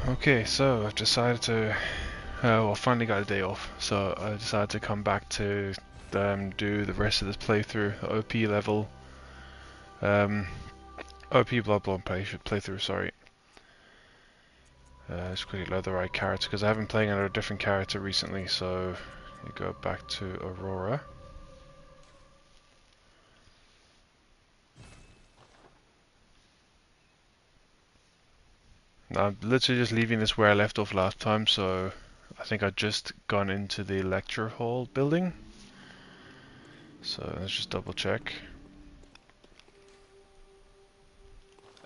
Okay, so I've decided to, well, I finally got a day off, so I decided to come back to do the rest of this playthrough, OP level, um, OP Bloodborne playthrough, sorry. Just quickly load the right character, because I haven't been playing under a different character recently, so you go back to Aurora. Now, I'm literally just leaving this where I left off last time, so I think I've just gone into the lecture hall building. So let's just double check.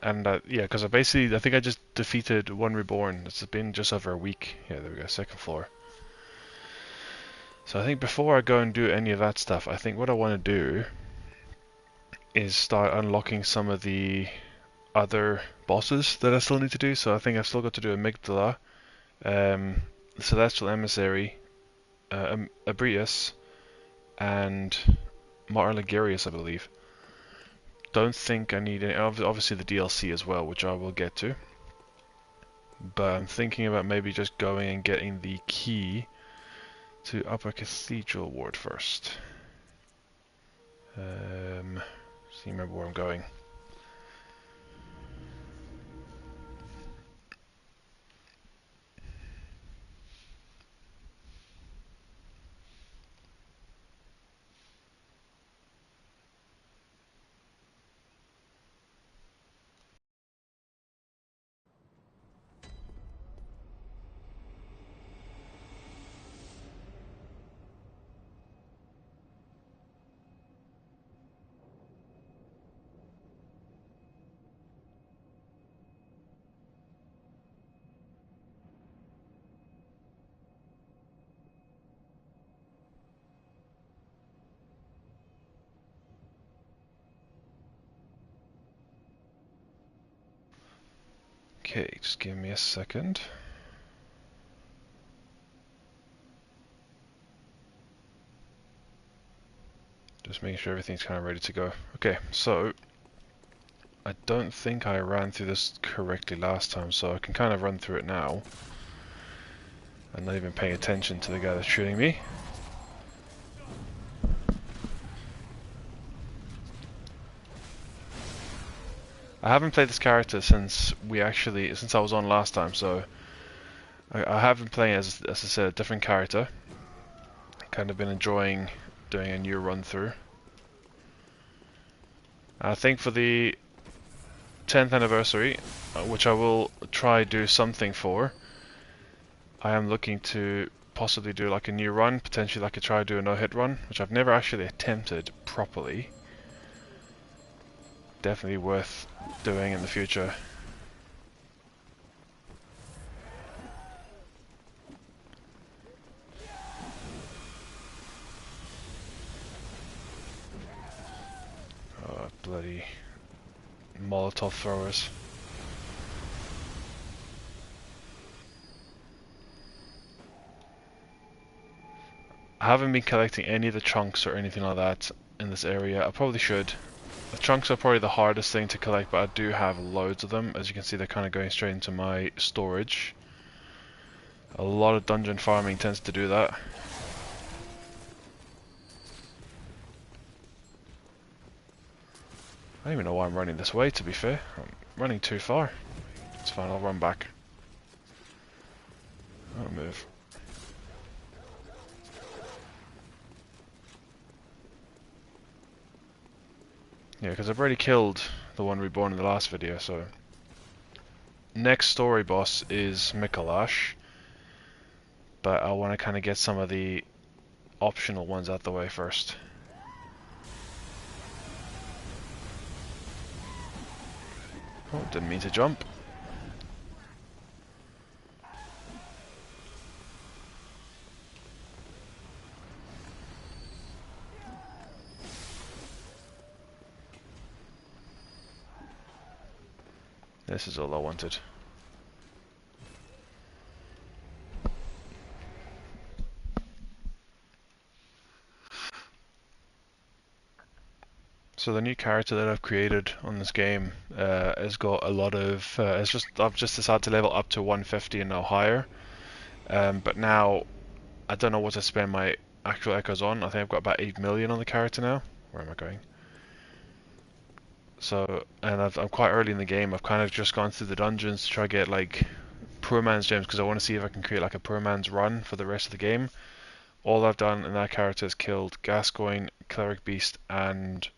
And yeah, because I think I just defeated one reborn. It's been just over a week. Yeah, there we go, second floor. So I think before I go and do any of that stuff, I think what I want to do is start unlocking some of the other bosses that I still need to do. So I think I've still got to do Amygdala, the Celestial Emissary, Abrius, and Martyr Ligurius, I believe. Don't think I need any, obviously the DLC as well, which I will get to. But I'm thinking about maybe just going and getting the key to Upper Cathedral Ward first. See, remember where I'm going. Okay, just give me a second. Just making sure everything's kind of ready to go. Okay, so I don't think I ran through this correctly last time, so I can kind of run through it now. I'm not even paying attention to the guy that's shooting me. I haven't played this character since I was on last time, so I have been playing as I said, a different character. Kind of been enjoying doing a new run through. I think for the 10th anniversary, which I will try do something for, I am looking to possibly do like a new run, potentially like I try to do a no-hit run, which I've never actually attempted properly. Definitely worth doing in the future. Oh, bloody Molotov throwers. I haven't been collecting any of the chunks or anything like that in this area. I probably should. The chunks are probably the hardest thing to collect, but I do have loads of them. As you can see, they're kind of going straight into my storage. A lot of dungeon farming tends to do that. I don't even know why I'm running this way, to be fair. I'm running too far. It's fine, I'll run back. I'll move. Yeah, because I've already killed the one reborn in the last video, so... Next story boss is Mikolash. But I want to kind of get some of the optional ones out the way first. Oh, didn't mean to jump. This is all I wanted. So the new character that I've created on this game has got a lot of. I've just decided to level up to 150 and now higher. But now I don't know what to spend my actual echoes on. I think I've got about 8 million on the character now. Where am I going? So, and I'm quite early in the game. I've kind of just gone through the dungeons to try to get like poor man's gems because I want to see if I can create like a poor man's run for the rest of the game. All I've done in that character is killed Gascoigne, Cleric Beast, and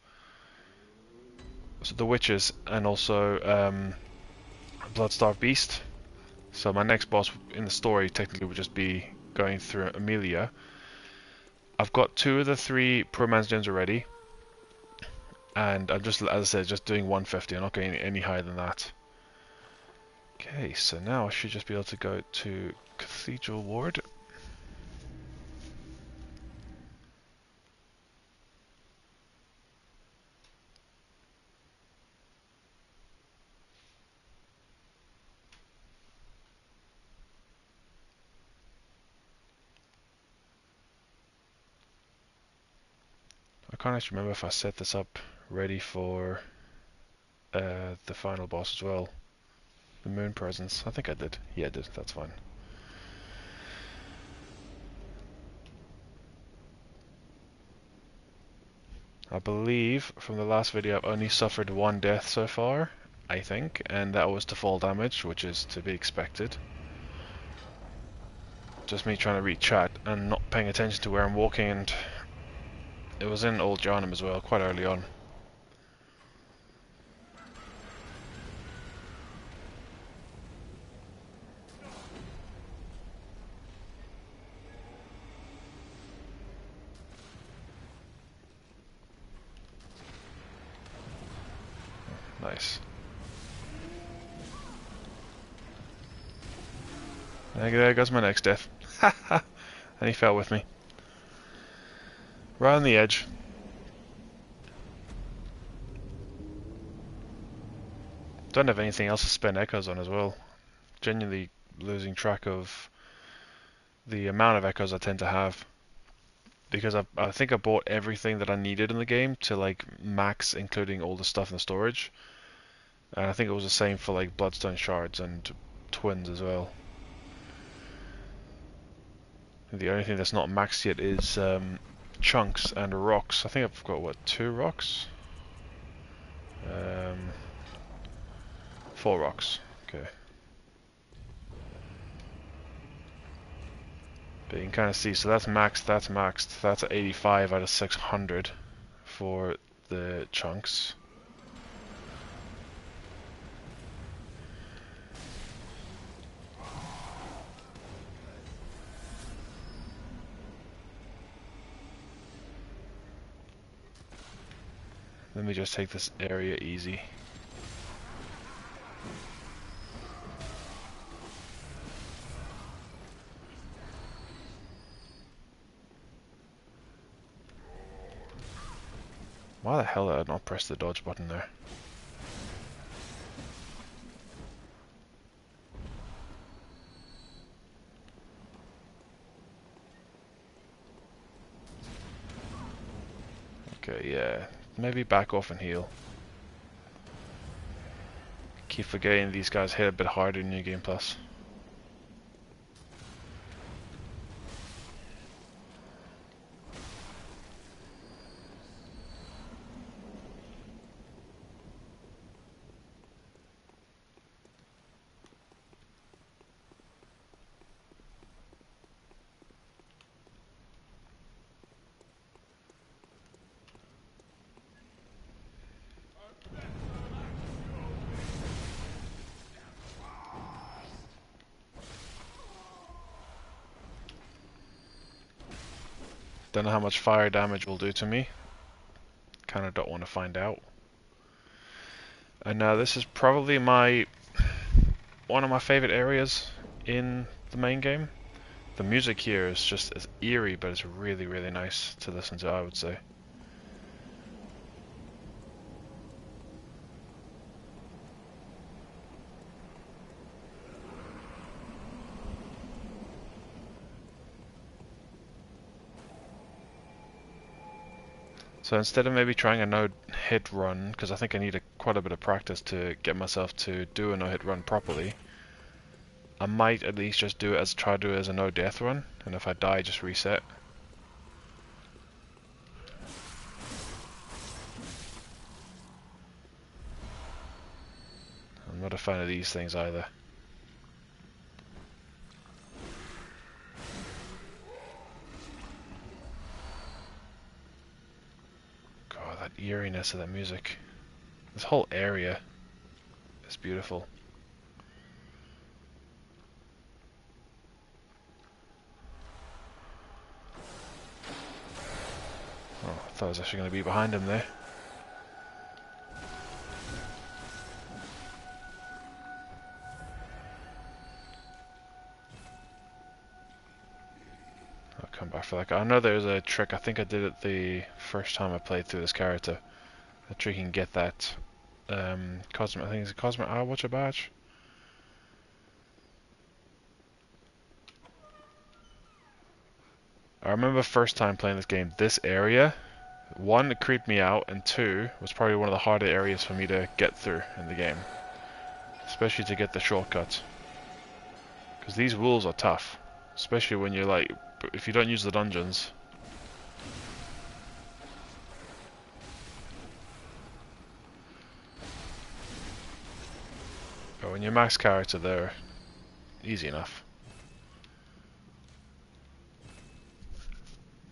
so the witches, and also Bloodstarved Beast. So my next boss in the story technically would just be going through Amelia. I've got 2 of the 3 poor man's gems already, and I'm just, as I said, just doing 150. I'm not going any higher than that. Okay, so now I should just be able to go to Cathedral Ward. I can't actually remember if I set this up ready for the final boss as well. The moon presence. I think I did. Yeah, I did. That's fine. I believe from the last video I've only suffered 1 death so far, I think, and that was to fall damage, which is to be expected. Just me trying to read chat and not paying attention to where I'm walking, and it was in Old Johnham as well, quite early on. Nice. There goes my next death. Haha! And he fell with me. Right on the edge. Don't have anything else to spend echoes on as well. Genuinely losing track of the amount of echoes I tend to have. Because I think I bought everything that I needed in the game to like max, including all the stuff in the storage. And I think it was the same for like Bloodstone Shards and Twins as well. The only thing that's not maxed yet is chunks and rocks. I think I've got, what, 2 rocks? 4 rocks. Okay. But you can kind of see, so that's maxed, that's maxed. That's 85 out of 600 for the chunks. Let me just take this area easy. Why the hell did I not press the dodge button there? Okay, yeah. Maybe back off and heal. Keep forgetting these guys hit a bit harder in New Game Plus. Don't know how much fire damage will do to me. Kinda don't want to find out. And now this is probably one of my favorite areas in the main game. The music here is just as eerie, but it's really, really nice to listen to, I would say. So instead of maybe trying a no-hit run, because I think I need quite a bit of practice to get myself to do a no-hit run properly, I might at least just try to do it as a no-death run, and if I die, just reset. I'm not a fan of these things either. God, that eeriness of that music. This whole area is beautiful. Oh, I thought I was actually going to be behind him there. I'll come back for that. I know there's a trick. I think I did it the first time I played through this character. A trick you can get that cosmic. I think it's a cosmic eye watcher badge. I remember first time playing this game, this area, one, it creeped me out, and two, was probably one of the harder areas for me to get through in the game. Especially to get the shortcuts. Because these wolves are tough. Especially when you're like, if you don't use the dungeons. But when you're max character, they're easy enough.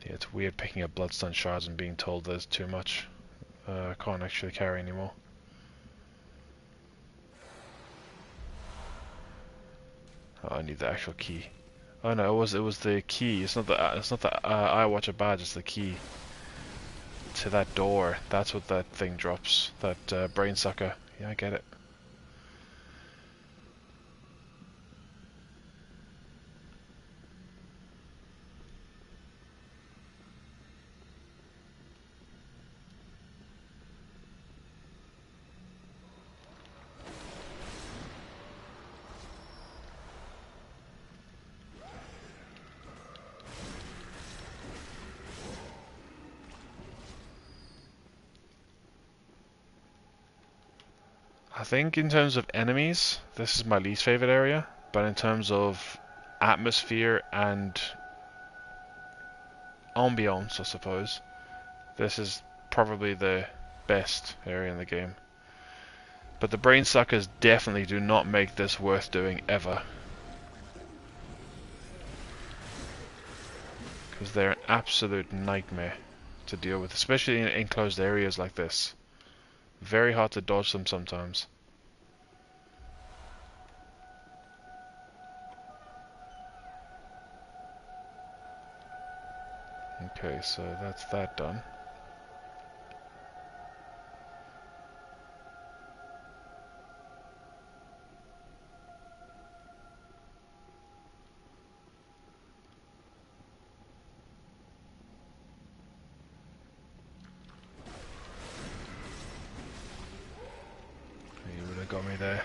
Yeah, it's weird picking up bloodstone shards and being told there's too much. I can't actually carry anymore. Oh, I need the actual key. Oh no, it was the key. It's not the eye watcher badge. It's the key to that door. That's what that thing drops. That brain sucker. Yeah, I get it. I think in terms of enemies, this is my least favorite area, but in terms of atmosphere and ambiance, I suppose, this is probably the best area in the game. But the brain suckers definitely do not make this worth doing ever. Because they're an absolute nightmare to deal with, especially in enclosed areas like this. Very hard to dodge them sometimes. Okay, so that's that done. You would have got me there.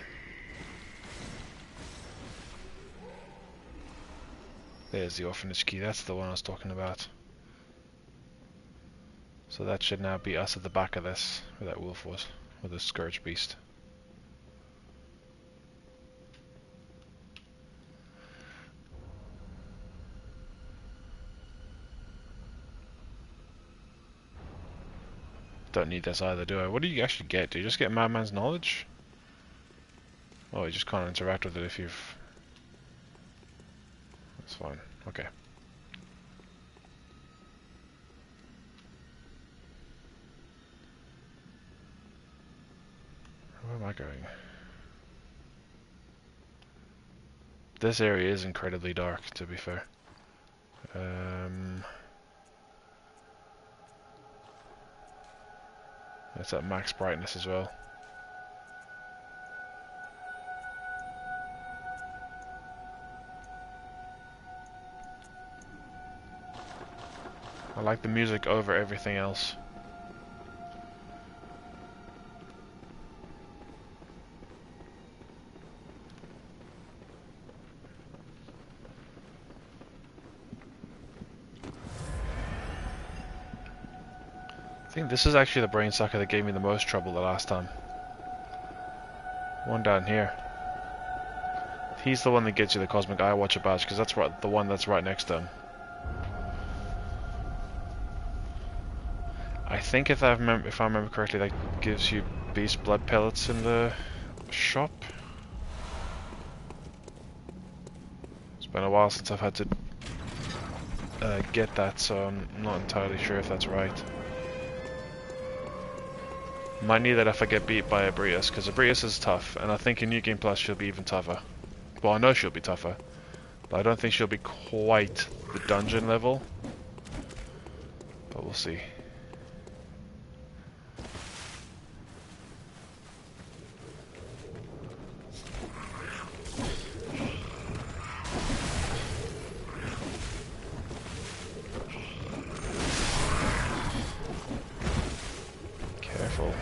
There's the orphanage key, that's the one I was talking about. So that should now be us at the back of this, where that wolf was, with the scourge beast. Don't need this either, do I? What do you actually get? Do you just get Madman's Knowledge? Oh, you just can't interact with it if you've... That's fine, okay. Where am I going? This area is incredibly dark, to be fair. It's at max brightness as well. I like the music over everything else. think this is actually the brain sucker that gave me the most trouble the last time. One down here. He's the one that gets you the Cosmic Eye Watcher badge, because that's right, the one that's right next to him. I think if I remember correctly, that gives you beast blood pellets in the shop. It's been a while since I've had to get that, so I'm not entirely sure if that's right. Might need that if I get beat by Abrius, because Abrius is tough, and I think in New Game Plus she'll be even tougher. Well, I know she'll be tougher, but I don't think she'll be quite the dungeon level. But we'll see. Careful.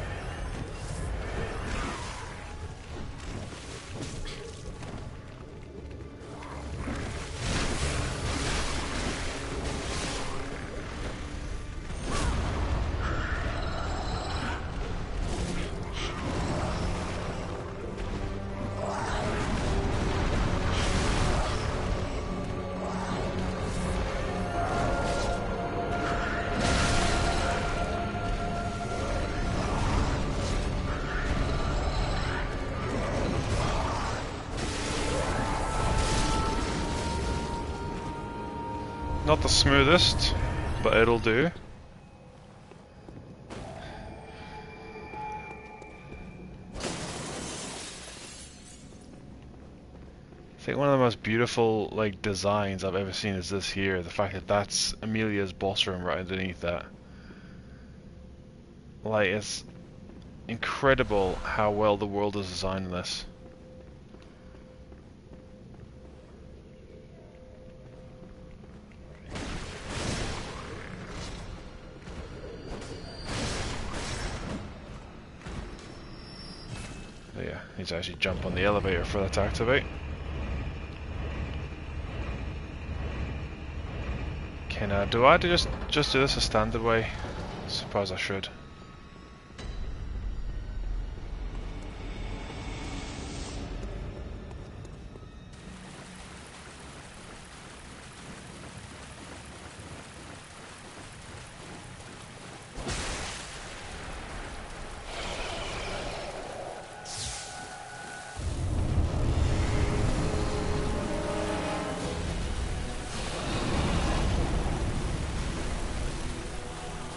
Not the smoothest, but it'll do. I think one of the most beautiful designs I've ever seen is this here. The fact that that's Amelia's boss room right underneath that. Like, it's incredible how well the world is designed in this. Yeah, need to actually jump on the elevator for that to activate. Okay, now do I have to just do this a standard way? I suppose I should.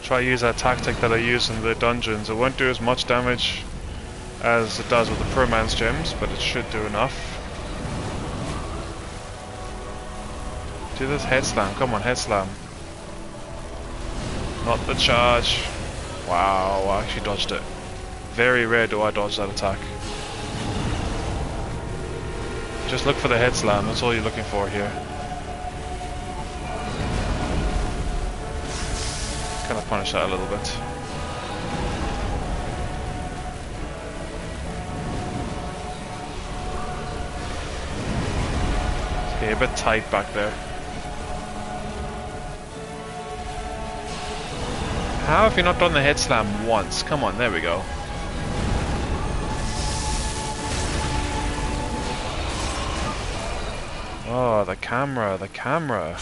Try to use that tactic that I use in the dungeons. It won't do as much damage as it does with the Pro Man's gems, but it should do enough. Do this head slam, come on, head slam. Not the charge. Wow, I actually dodged it. Very rare do I dodge that attack. Just look for the head slam, that's all you're looking for here. Kind of punish that a little bit. Okay, a bit tight back there. How have you not done the head slam once? Come on, there we go. Oh, the camera, the camera.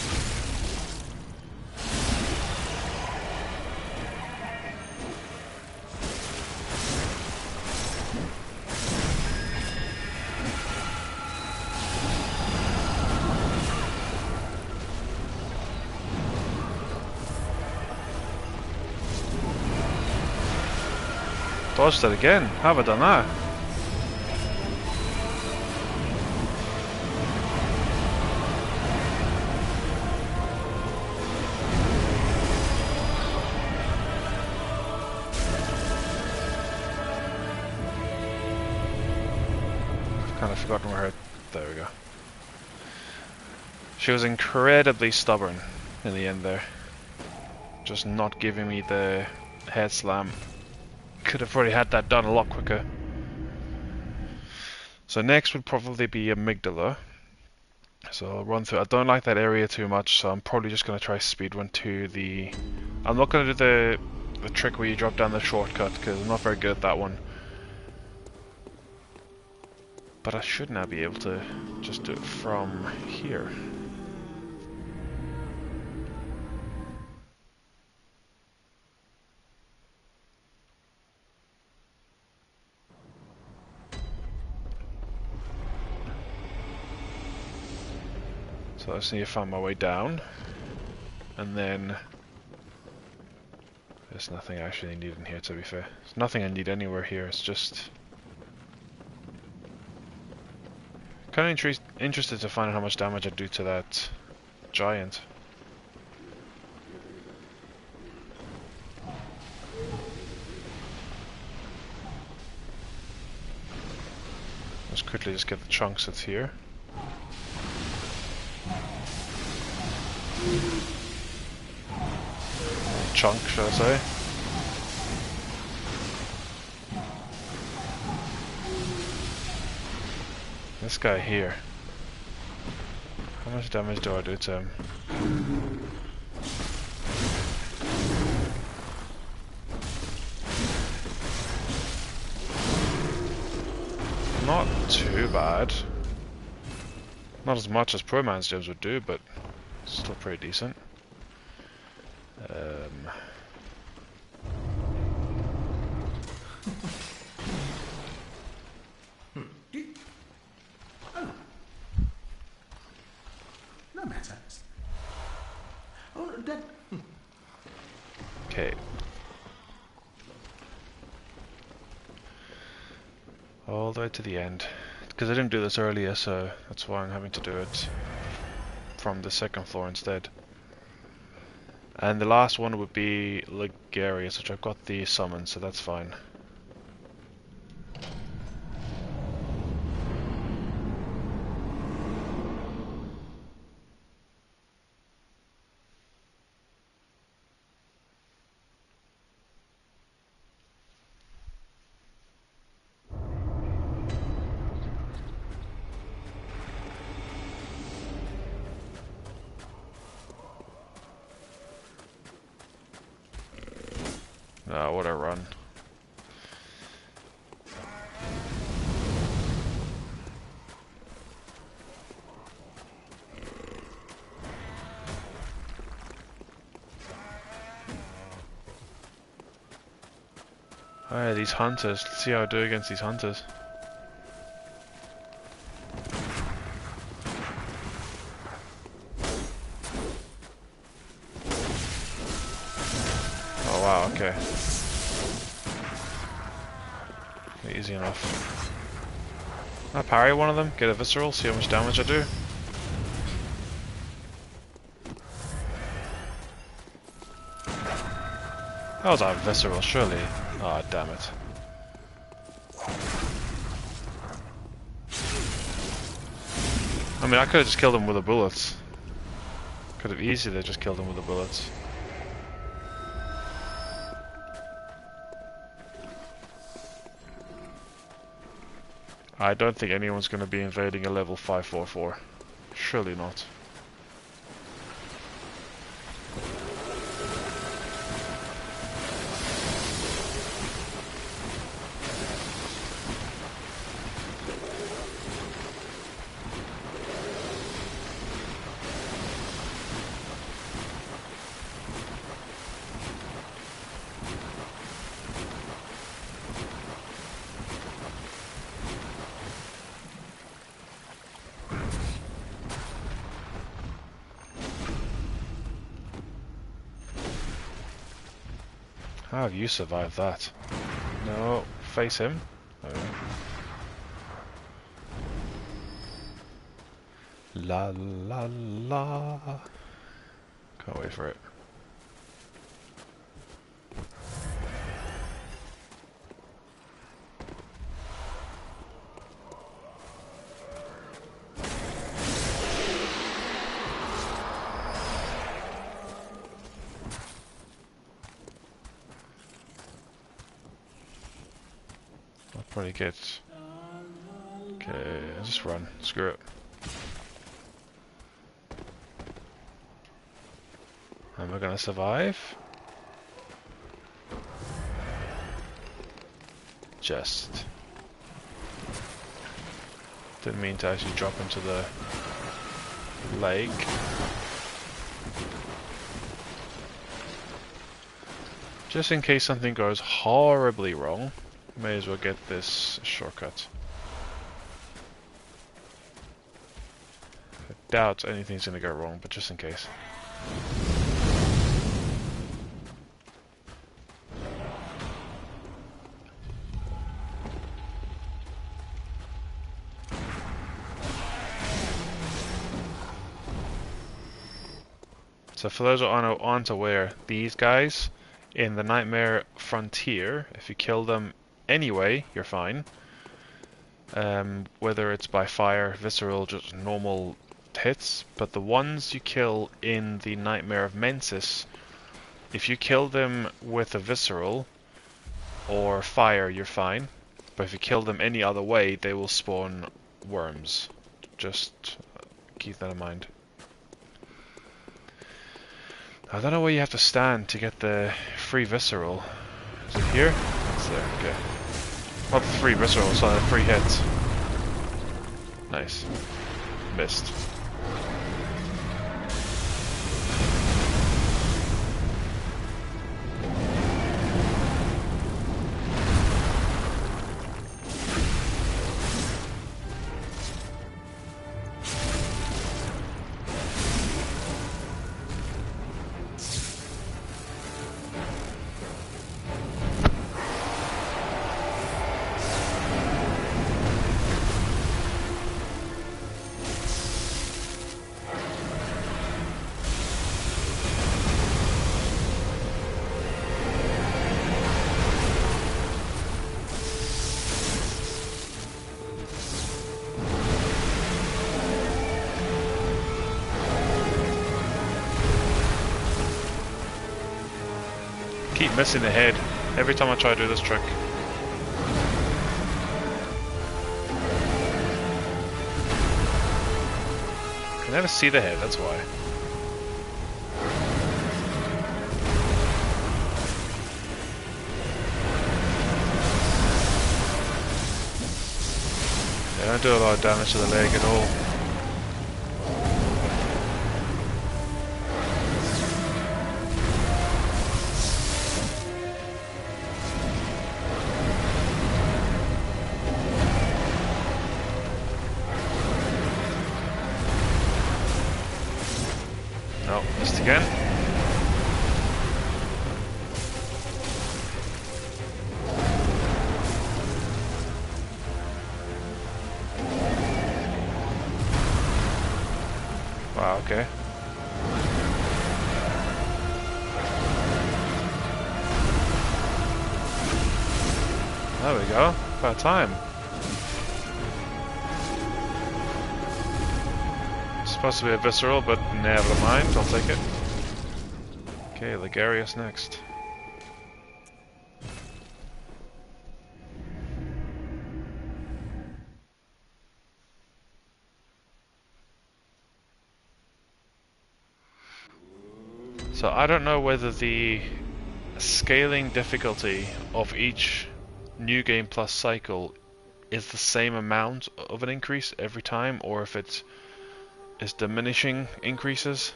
Dodged it again. How have I done that? I've kind of forgotten where her... There we go. She was incredibly stubborn in the end there. Just not giving me the head slam. Could have already had that done a lot quicker. So next would probably be Amygdala. So I'll run through. I don't like that area too much, so I'm probably just going to try speedrun to the... I'm not going to do the the trick where you drop down the shortcut, because I'm not very good at that one. But I should now be able to just do it from here. So I just need to find my way down, and then there's nothing actually needed in here, to be fair. There's nothing I need anywhere here, it's just kind of interested to find out how much damage I do to that giant. Let's quickly just get the chunks that's here. Chunk, should I say? This guy here. How much damage do I do to him? Not too bad. Not as much as Pro Man's gems would do, but still pretty decent. No matter. Oh, that. Okay. All the way to the end. Because I didn't do this earlier, so that's why I'm having to do it from the second floor instead. And the last one would be Ligarius, which I've got the summon, so that's fine. Ah, what a run. Alright, these hunters. Let's see how I do against these hunters. Oh wow, okay. Easy enough. I parry one of them, get a visceral, see how much damage I do. That was a visceral, surely. Ah, oh, damn it. I mean, I could have just killed him with the bullets. Could have easily just killed him with the bullets. I don't think anyone's going to be invading a level 544. Surely not. How have you survived that? No, face him. Okay. La la la. Can't wait for it. Probably get. Okay, just run. Screw it. Am I gonna survive? chest. Didn't mean to actually drop into the lake. Just in case something goes horribly wrong, may as well get this shortcut. I doubt anything's gonna go wrong, but just in case. So for those who aren't aware, these guys in the Nightmare Frontier, if you kill them anyway, you're fine. Whether it's by fire, visceral, just normal hits. But the ones you kill in the Nightmare of Mensis, if you kill them with a visceral or fire, you're fine. But if you kill them any other way, they will spawn worms. Just keep that in mind. I don't know where you have to stand to get the free visceral. Is it here? It's there, okay. Not the free visceral, it's not a free hit. Nice. Missed. Keep missing the head every time I try to do this trick. I never see the head, that's why. They don't do a lot of damage to the leg at all. Oh, missed again. Wow, okay. There we go. About time. Supposed to be a visceral, but never mind, I'll take it. Okay, Ligarius next. So I don't know whether the scaling difficulty of each New Game Plus cycle is the same amount of an increase every time, or if it's diminishing increases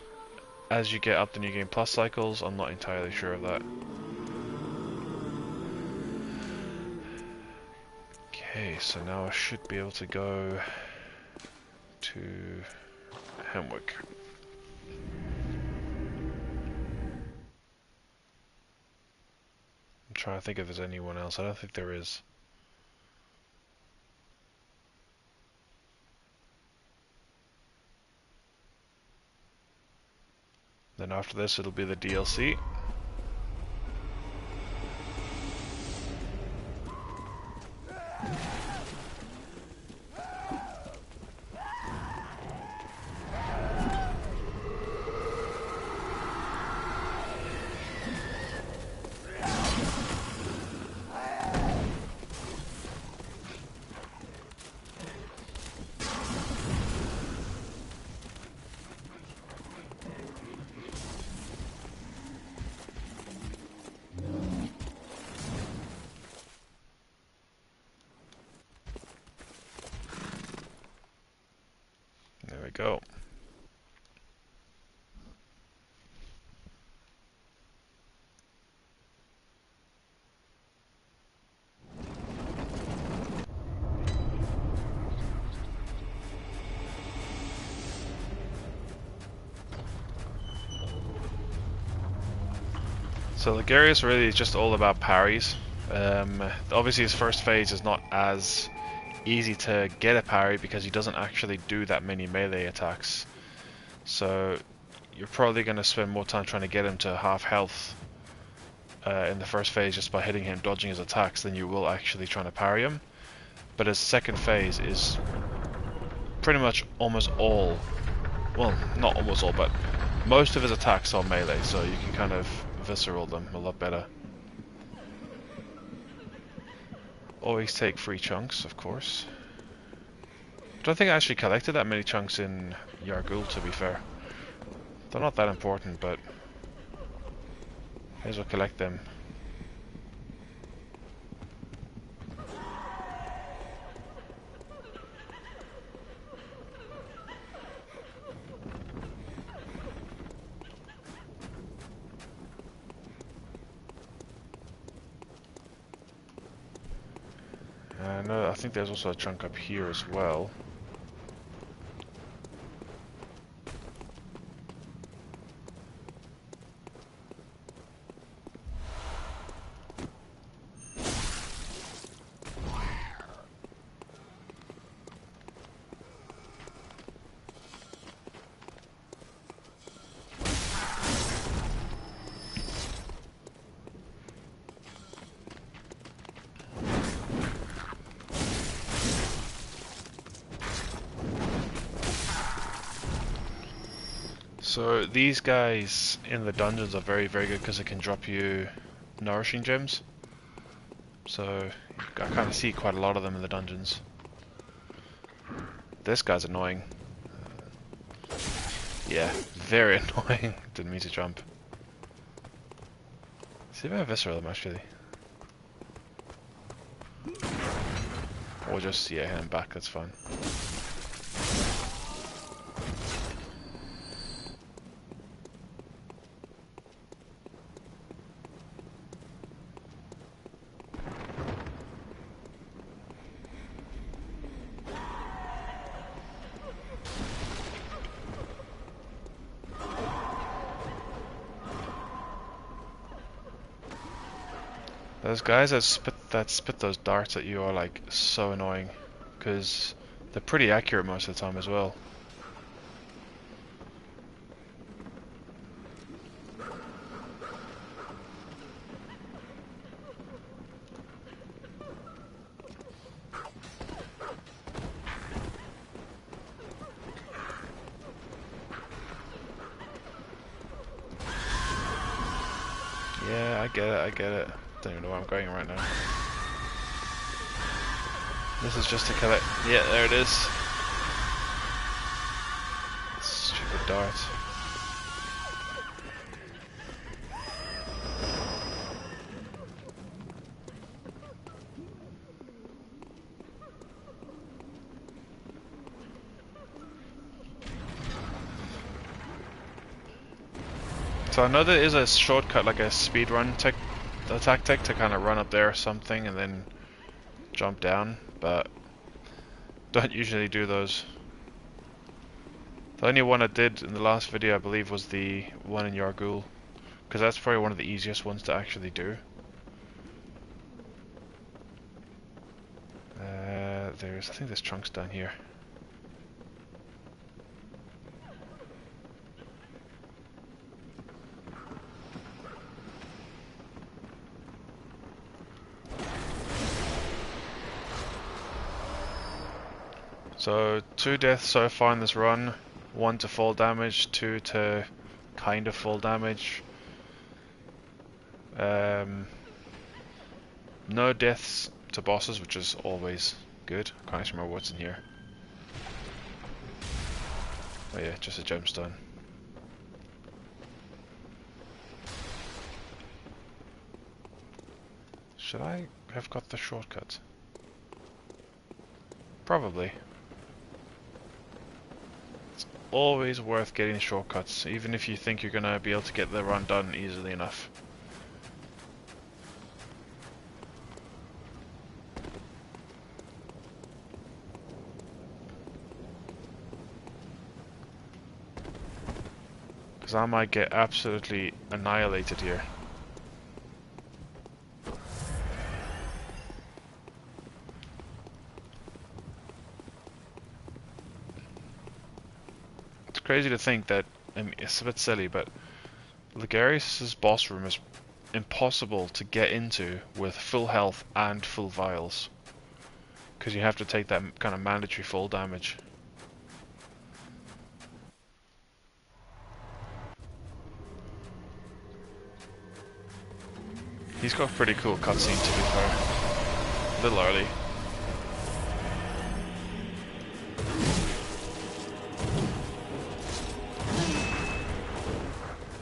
as you get up the New Game Plus cycles. I'm not entirely sure of that. Okay, so now I should be able to go to Hemwick. I'm trying to think if there's anyone else. I don't think there is. Then after this it'll be the DLC. So Ligarius really is just all about parries. Obviously his first phase is not as easy to get a parry because he doesn't actually do that many melee attacks. So you're probably going to spend more time trying to get him to half health in the first phase just by hitting him, dodging his attacks, than you will actually trying to parry him. But his second phase is pretty much almost all, well, not almost all, but most of his attacks are melee, so you can kind of visceral them a lot better. Always take free chunks, of course. Don't think I actually collected that many chunks in Yargul, to be fair. They're not that important, but may as well collect them. No, I think there's also a chunk up here as well. So these guys in the dungeons are very, very good because they can drop you nourishing gems. So I kind of see quite a lot of them in the dungeons. This guy's annoying. Yeah, very annoying. Didn't mean to jump. See if I visceral them actually. Or just, yeah, hit him back, that's fine. Those guys that spit those darts at you are like so annoying, because they're pretty accurate most of the time as well. Yeah, I get it. Don't even know where I'm going right now. This is just to collect. Yeah, there it is. Stupid dart. So I know there is a shortcut, like a speedrun tactic to kind of run up there or something and then jump down, but don't usually do those. The only one I did in the last video, I believe, was the one in Yargul, because that's probably one of the easiest ones to actually do. I think there's chunks down here. So 2 deaths so far in this run, 1 to full damage, 2 to kind of full damage. No deaths to bosses, which is always good. Can't actually remember what's in here. Oh yeah, just a gemstone. Should I have got the shortcut? Probably. It's always worth getting shortcuts, even if you think you're gonna be able to get the run done easily enough. Because I might get absolutely annihilated here. crazy to think that, I mean, it's a bit silly, but Ligarius' boss room is impossible to get into with full health and full vials. Because you have to take that kind of mandatory full damage. He's got a pretty cool cutscene, to be fair. A little early.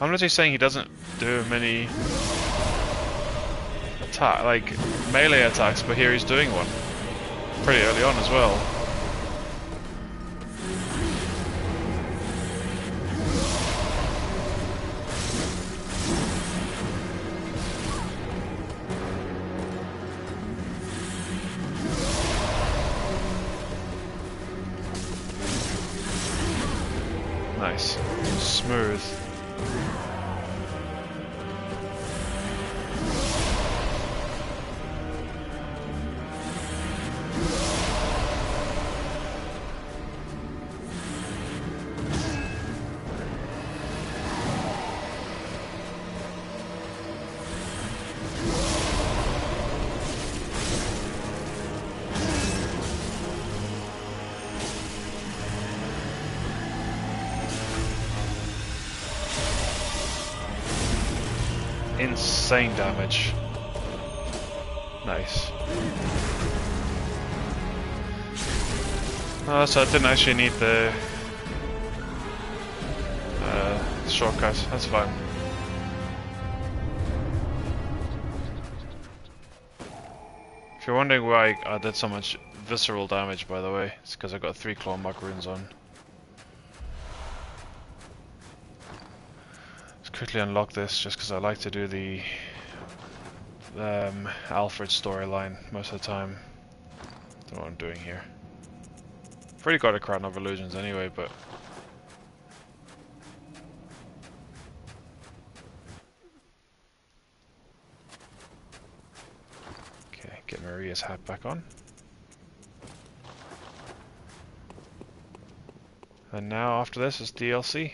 I'm literally saying he doesn't do many melee attacks, but here he's doing one. Pretty early on as well. Nice. Smooth. Insane damage. Nice. Oh, so I didn't actually need the shortcut. That's fine. If you're wondering why I did so much visceral damage, by the way, it's because I got 3 claw mark runes on. Let's quickly unlock this, just because I like to do the Alfred storyline most of the time. Don't know what I'm doing here. I've already got a Crown of Illusions anyway, but okay, get Maria's hat back on. And now after this is DLC.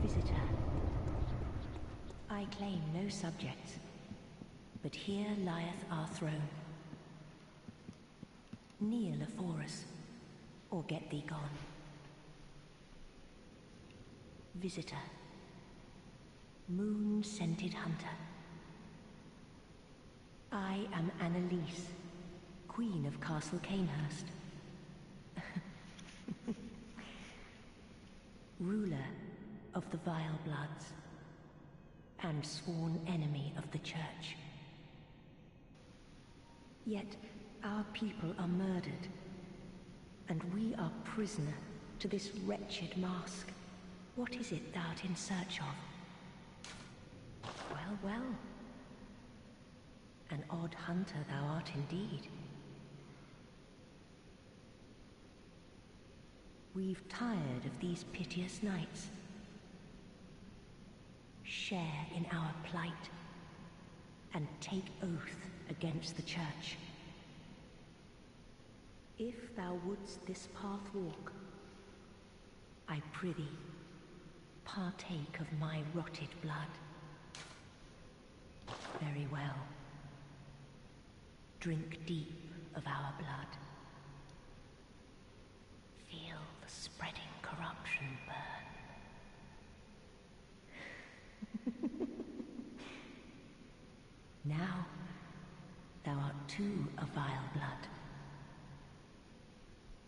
Visitor, I claim no subjects, but here lieth our throne. Kneel afore us, or get thee gone. Visitor, moon-scented hunter. I am Annalise, Queen of Castle Canehurst. Ruler of the Vile Bloods, and sworn enemy of the Church. Yet our people are murdered, and we are prisoner to this wretched mask. What is it thou art in search of? Well, well. An odd hunter thou art indeed. We've tired of these piteous nights. Share in our plight, and take oath against the Church. If thou wouldst this path walk, I prithee, partake of my rotted blood. Very well. Drink deep of our blood. Feel the spreading corruption burn. Now, thou art too a vile blood.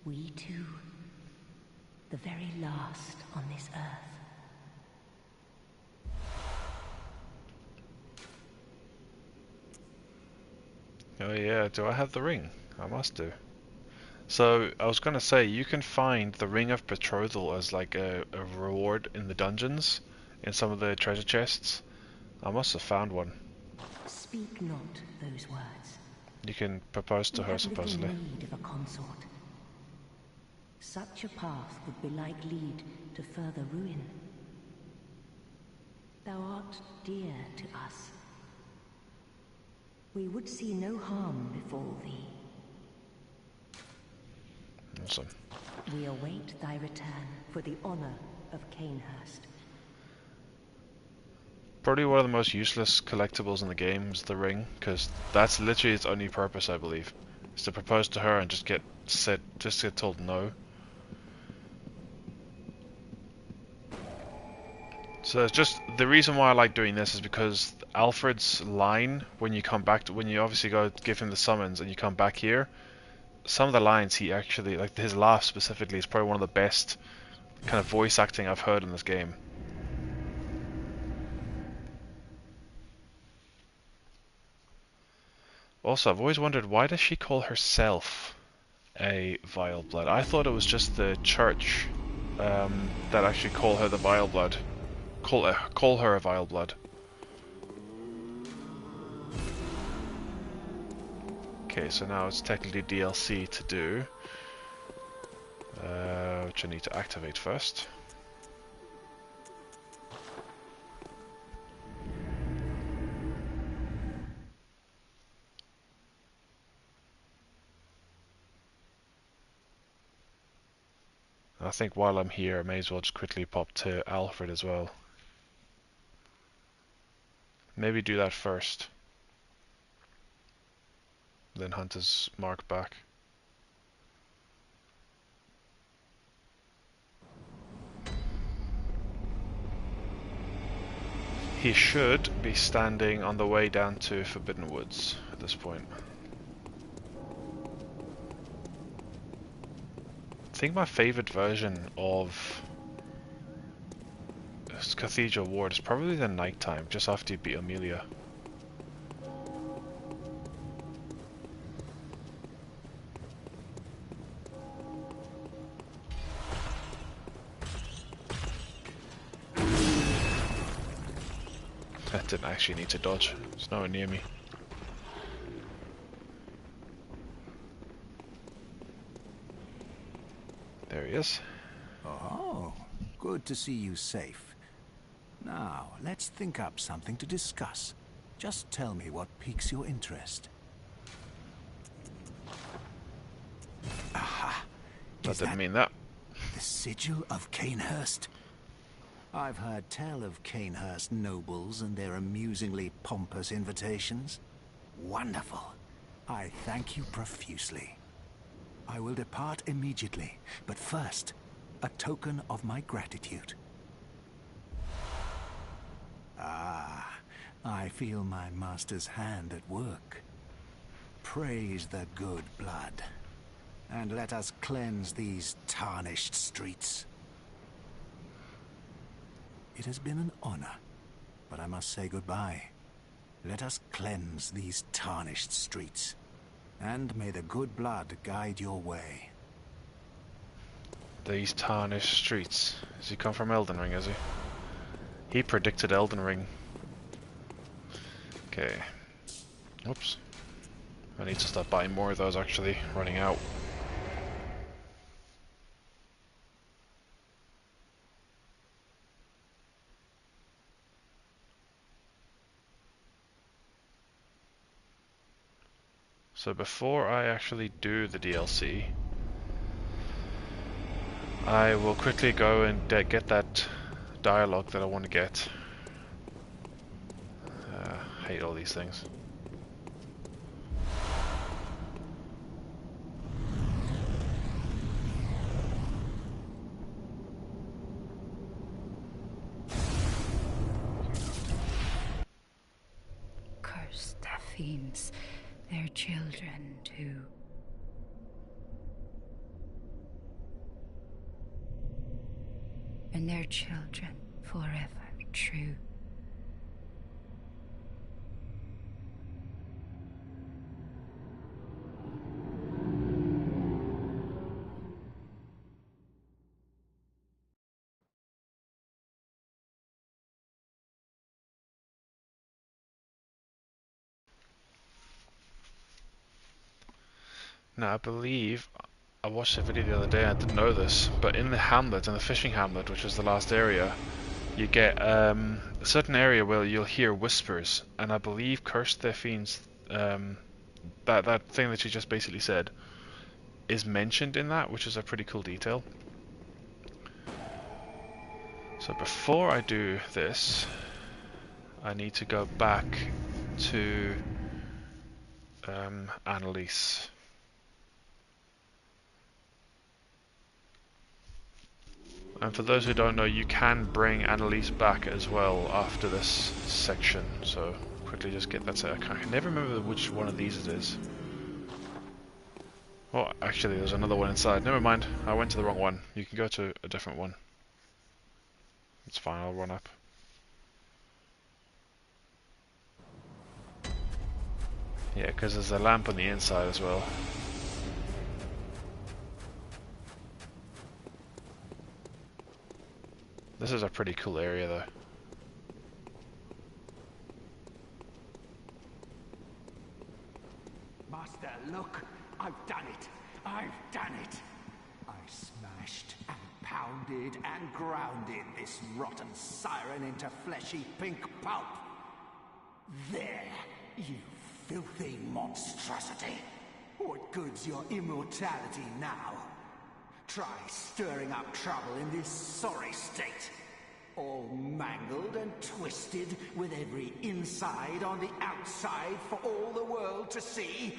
We two, the very last on this earth. Oh yeah, do I have the ring? I must do. So, I was gonna say, you can find the Ring of Betrothal as like a reward in the dungeons, in some of the treasure chests. I must have found one. Speak not those words. You can propose to We her, have little supposedly. need of a consort. Such a path would belike lead to further ruin. Thou art dear to us. We would see no harm befall thee. Awesome. We await thy return for the honor of Canehurst. Probably one of the most useless collectibles in the game is the ring, because that's literally its only purpose, I believe, is to propose to her and just get told no. So it's just the reason why I like doing this is because Alfred's line when you come back to, when you obviously go give him the summons and you come back here, some of the lines he actually, like his laugh specifically, is probably one of the best kind of voice acting I've heard in this game. Also, I've always wondered, why does she call herself a Vile Blood? I thought it was just the church that actually call her the Vile Blood. Call her a Vile Blood. Okay, so now it's technically DLC to do, which I need to activate first. I think while I'm here, I may as well just quickly pop to Alfred as well. Maybe do that first. Then hunt his mark back. He should be standing on the way down to Forbidden Woods at this point. I think my favorite version of Cathedral Ward is probably the nighttime, just after you beat Amelia. I didn't actually need to dodge, it's nowhere near me. There he is. Oh, good to see you safe. Now, let's think up something to discuss. Just tell me what piques your interest. Aha! I didn't mean that. The sigil of Canehurst? I've heard tell of Canehurst nobles and their amusingly pompous invitations. Wonderful. I thank you profusely. I will depart immediately, but first, a token of my gratitude. Ah, I feel my master's hand at work. Praise the good blood, and let us cleanse these tarnished streets. It has been an honor, but I must say goodbye. Let us cleanse these tarnished streets, and may the good blood guide your way. These tarnished streets. Does he come from Elden Ring, has he? He predicted Elden Ring. Okay. Oops. I need to start buying more of those, actually. Running out. So before I actually do the DLC, I will quickly go and get that dialogue that I want to get. Hate all these things. Curse the fiends, their children too. And their children forever true. Now I believe I watched a video the other day, I didn't know this, but in the hamlet, in the fishing hamlet, which is the last area, you get a certain area where you'll hear whispers, and I believe Curse the Fiends, that thing that you just basically said, is mentioned in that, which is a pretty cool detail. So before I do this, I need to go back to Annalise. And for those who don't know, you can bring Annalise back as well after this section. So quickly just get that set. I can never remember which one of these it is. Oh, actually there's another one inside. Never mind, I went to the wrong one. You can go to a different one. It's fine, I'll run up. Yeah, because there's a lamp on the inside as well. This is a pretty cool area though. Master, look! I've done it! I've done it! I smashed and pounded and grounded this rotten siren into fleshy pink pulp. There, you filthy monstrosity! What good's your immortality now? Try stirring up trouble in this sorry state. All mangled and twisted, with every inside on the outside for all the world to see.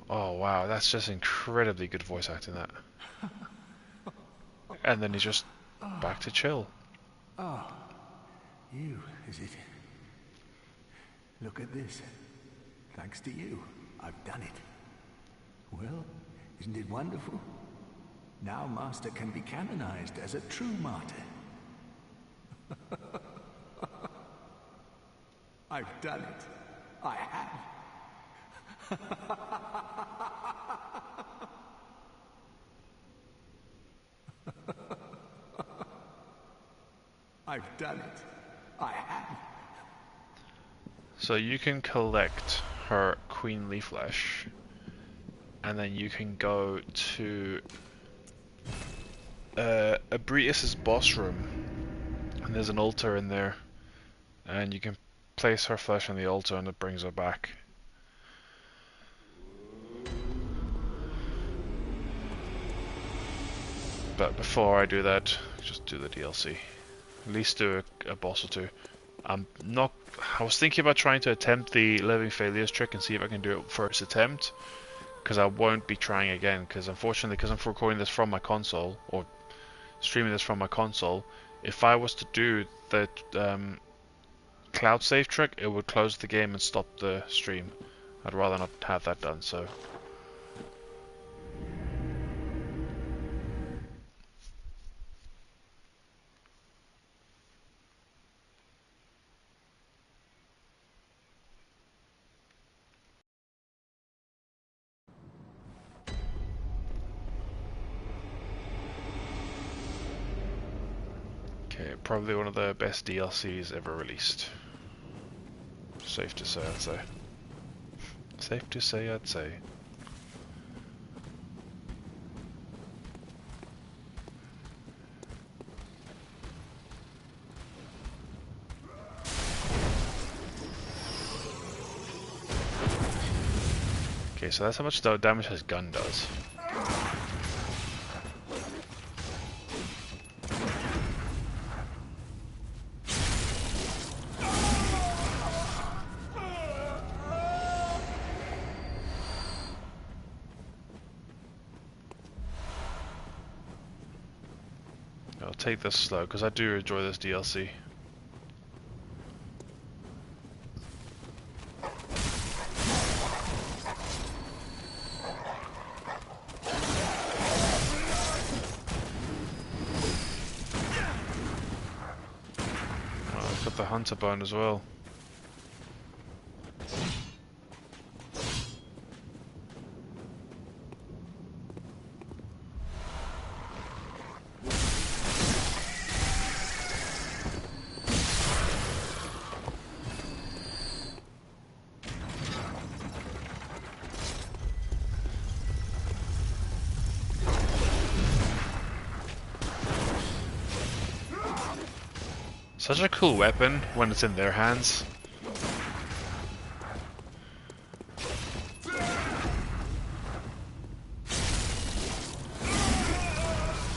Oh wow, that's just incredibly good voice acting, that. And then he's just back to chill. Oh, you, is it? Look at this. Thanks to you, I've done it. Well, isn't it wonderful? Now Master can be canonized as a true martyr. I've done it. I have. I've done it. I have. So you can collect her queenly flesh, and then you can go to Abritus's boss room, and there's an altar in there, and you can place her flesh on the altar and it brings her back. But before I do that, just do the DLC. At least do a boss or two. I was thinking about trying to attempt the Living Failures trick and see if I can do it first attempt, because I won't be trying again, because unfortunately, because I'm recording this from my console, or streaming this from my console, if I was to do the cloud save trick, it would close the game and stop the stream. I'd rather not have that done, so... Okay, probably one of the best DLCs ever released. Safe to say, I'd say. Safe to say, I'd say. Okay, so that's how much damage his gun does. I'll take this slow, because I do enjoy this DLC. Oh, I've got the hunter bone as well. Such a cool weapon when it's in their hands.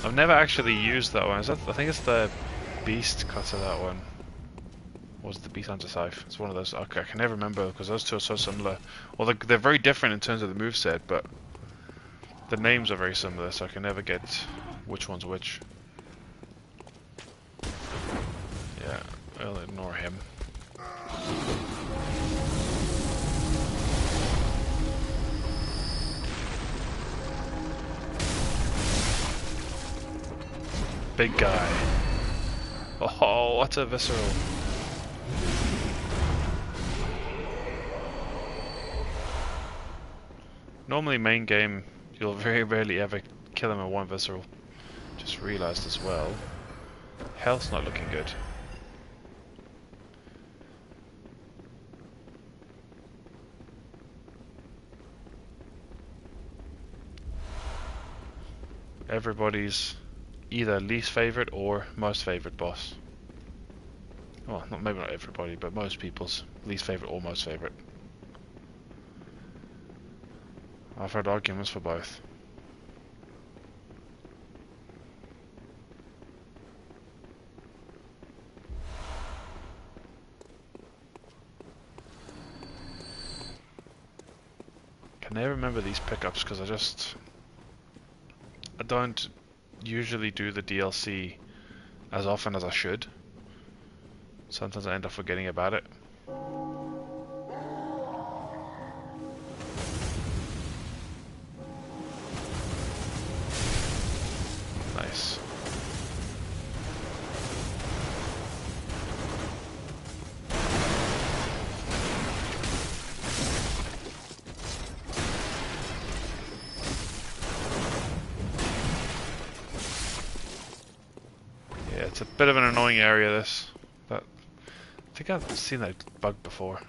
I've never actually used that one. I think it's the beast cutter, that one. Or was it the beast hunter scythe? It's one of those. Okay, I can never remember because those two are so similar. Well, they're very different in terms of the moveset, but the names are very similar, so I can never get which one's which. Yeah, I'll ignore him. Big guy. Oh, what a visceral. Normally main game, you'll very rarely ever kill him in one visceral. Just realized as well. Health's not looking good. Everybody's either least favorite or most favorite boss. Well, maybe not everybody, but most people's least favorite or most favorite. I've heard arguments for both. Can never remember these pickups because I don't usually do the DLC as often as I should. Sometimes I end up forgetting about it. Nice. Yeah, it's a bit of an annoying area, this. But I think I've seen that bug before.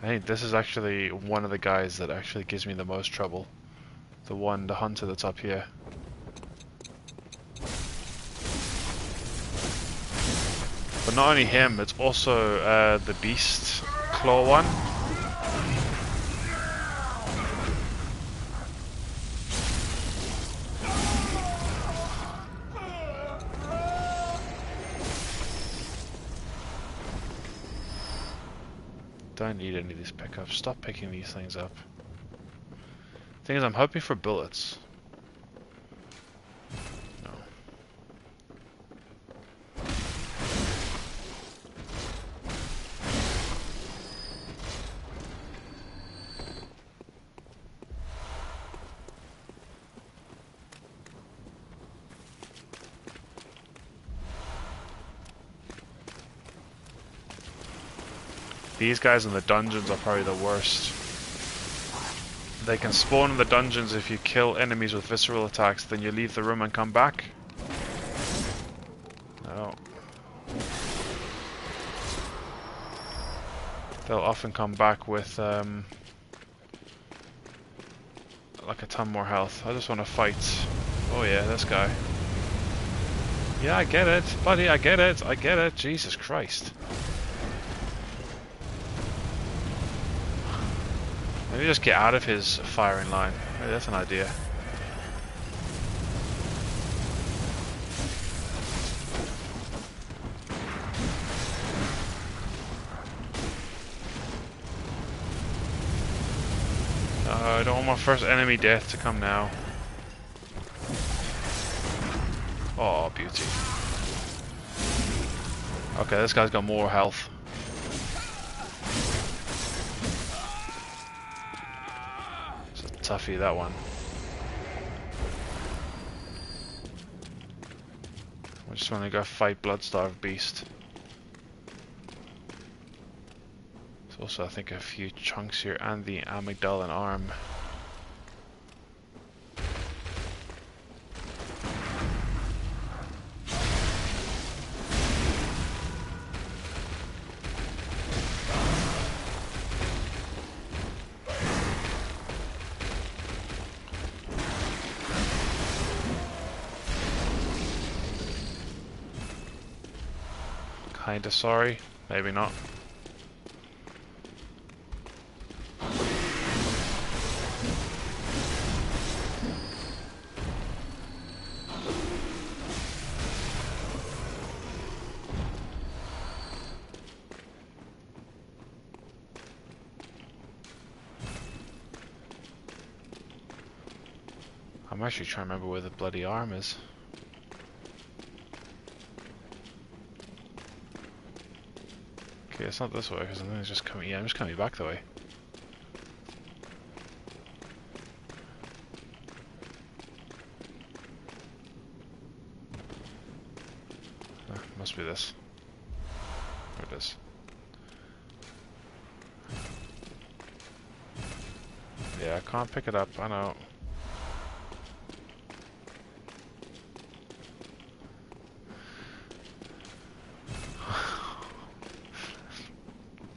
I think this is actually one of the guys that actually gives me the most trouble. The hunter that's up here. But not only him, it's also the beast claw one. Don't need any of these pickups. Stop picking these things up. Thing is, I'm hoping for bullets. No. These guys in the dungeons are probably the worst. They can spawn in the dungeons if you kill enemies with visceral attacks, then you leave the room and come back. No. They'll often come back with like a ton more health. I just want to fight. Oh yeah, this guy. Yeah, I get it, buddy, I get it, I get it. Jesus Christ. Maybe just get out of his firing line. Maybe that's an idea. I don't want my first enemy death to come now. Oh, beauty. Okay, this guy's got more health. Toughie, that one. I just want to go fight Bloodstarved Beast. There's also, I think, a few chunks here and the amygdala and arm. Kinda sorry, maybe not. I'm actually trying to remember where the bloody arm is. Okay, it's not this way, because I think it's just coming. Yeah, I'm just coming back the way. Must be this. There it is. Yeah, I can't pick it up, I know.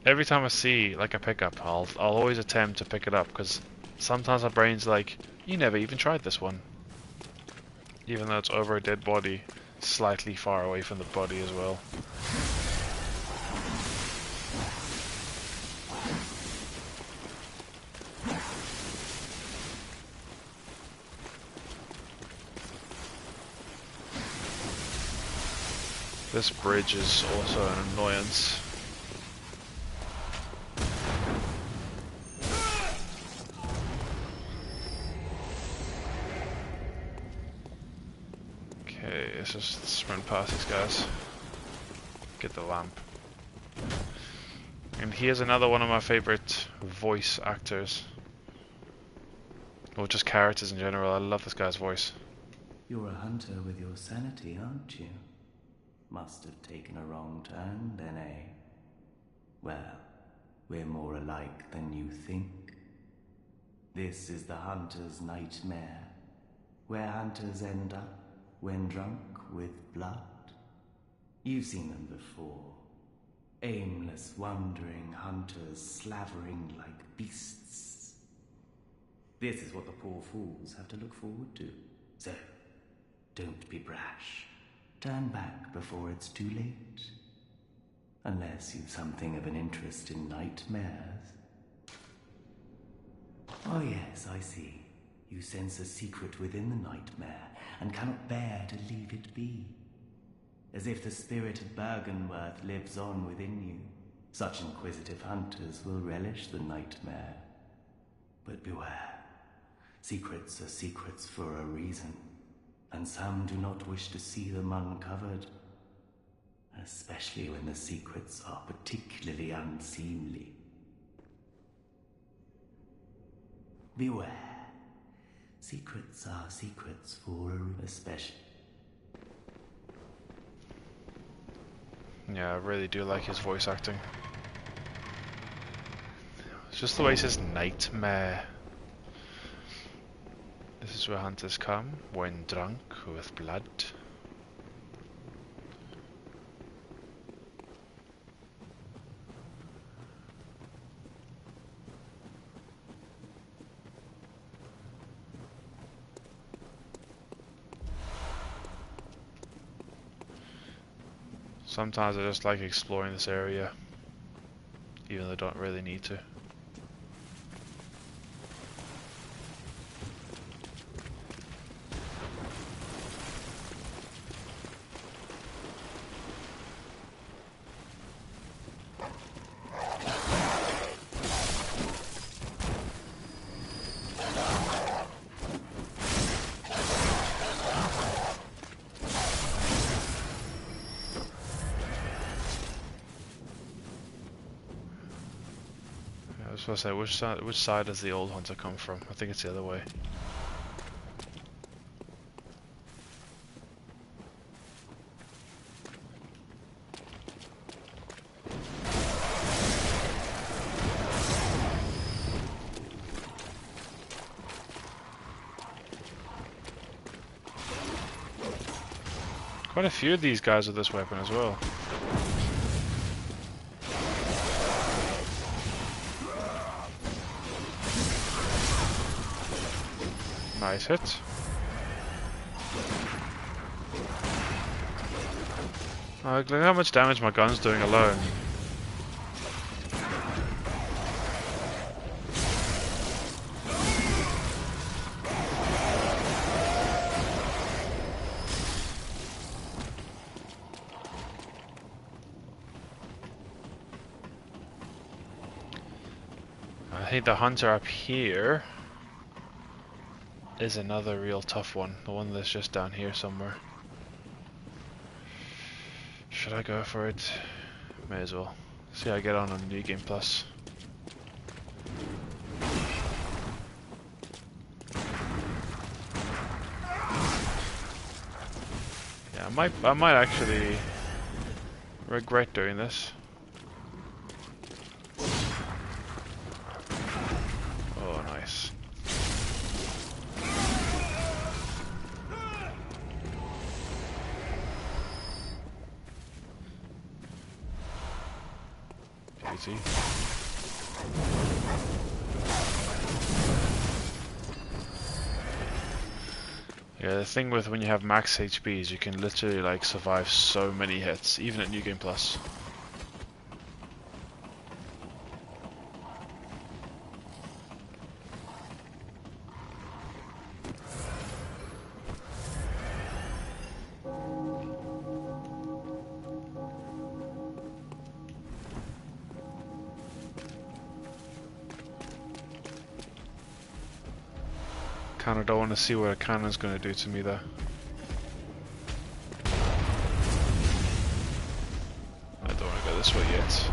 Every time I see like a pickup, I'll always attempt to pick it up, because sometimes my brain's like, you never even tried this one. Even though it's over a dead body, slightly far away from the body as well. This bridge is also an annoyance. Okay, let's just sprint past these guys. Get the lamp. And here's another one of my favorite voice actors. Or just characters in general. I love this guy's voice. You're a hunter with your sanity, aren't you? Must have taken a wrong turn then, eh? Well, we're more alike than you think. This is the hunter's nightmare, where hunters end up when drunk with blood. You've seen them before. Aimless, wandering hunters slavering like beasts. This is what the poor fools have to look forward to. So, don't be brash. Turn back before it's too late. Unless you've something of an interest in nightmares. Oh yes, I see. You sense a secret within the nightmare, and cannot bear to leave it be. As if the spirit of Bergenworth lives on within you. Such inquisitive hunters will relish the nightmare. But beware. Secrets are secrets for a reason, and some do not wish to see them uncovered. Especially when the secrets are particularly unseemly. Beware. Secrets are secrets for a special. Yeah, I really do like his voice acting. It's just the way he says nightmare. This is where hunters come when drunk with blood. Sometimes I just like exploring this area, even though I don't really need to. I was supposed to say, which side does the old hunter come from? I think it's the other way. Quite a few of these guys with this weapon as well. Nice hit. Oh, look how much damage my gun's doing alone. I think the hunter up here is another real tough one. The one that's just down here somewhere. Should I go for it? May as well. See how I get on New Game Plus. Yeah, I might actually regret doing this. Oh, nice. Easy. Yeah, the thing with when you have max HP is you can literally like survive so many hits, even at New Game Plus. Kinda don't want to see what a cannon's gonna do to me though. I don't want to go this way yet.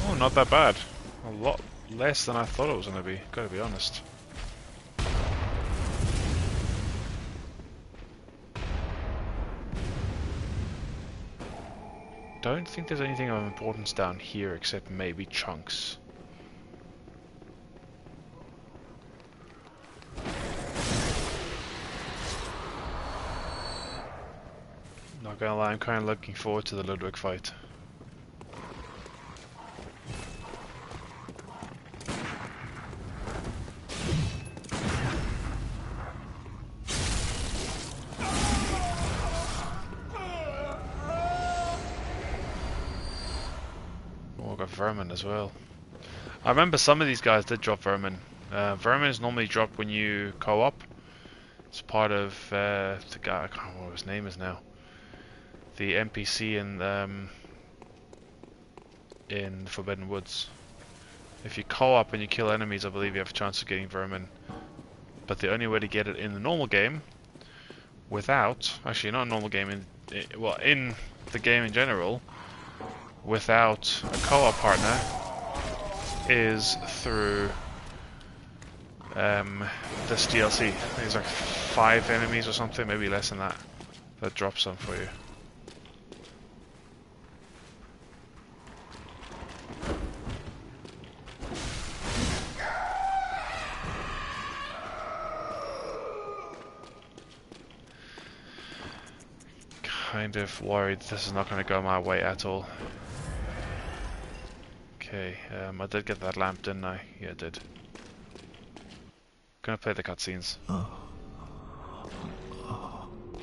Oh, not that bad. A lot less than I thought it was gonna be, gotta be honest. Don't think there's anything of importance down here except maybe chunks. Not gonna lie, I'm kind of looking forward to the Ludwig fight. Oh, I got vermin as well. I remember some of these guys did drop vermin. Vermin is normally dropped when you co-op. It's part of the guy, I can't remember what his name is now. The NPC in Forbidden Woods. If you co-op and you kill enemies, I believe you have a chance of getting vermin. But the only way to get it in the normal game, without, actually not a normal game, in the game in general, without a co-op partner, is through this DLC. I think it's like 5 enemies or something, maybe less than that, that drops some for you. Kind of worried this is not going to go my way at all. Okay, I did get that lamp, didn't I? Yeah, I did. Gonna play the cutscenes.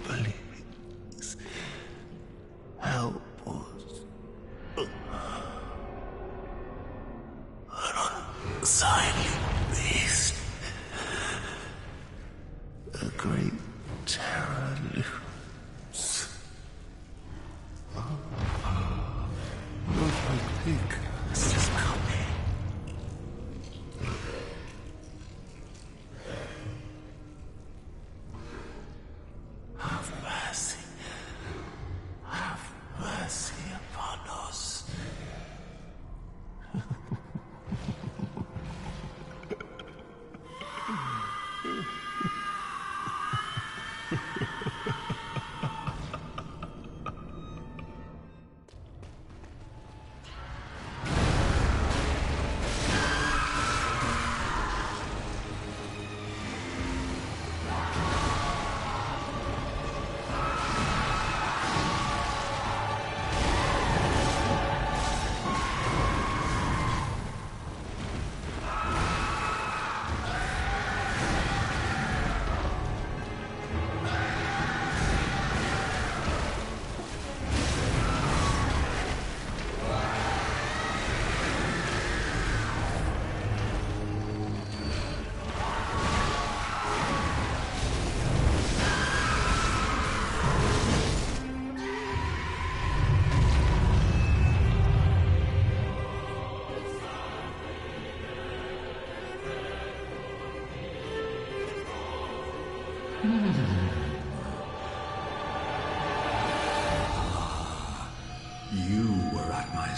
Please help us. An unsightly beast. A great terror looms. Ludwig, this is coming.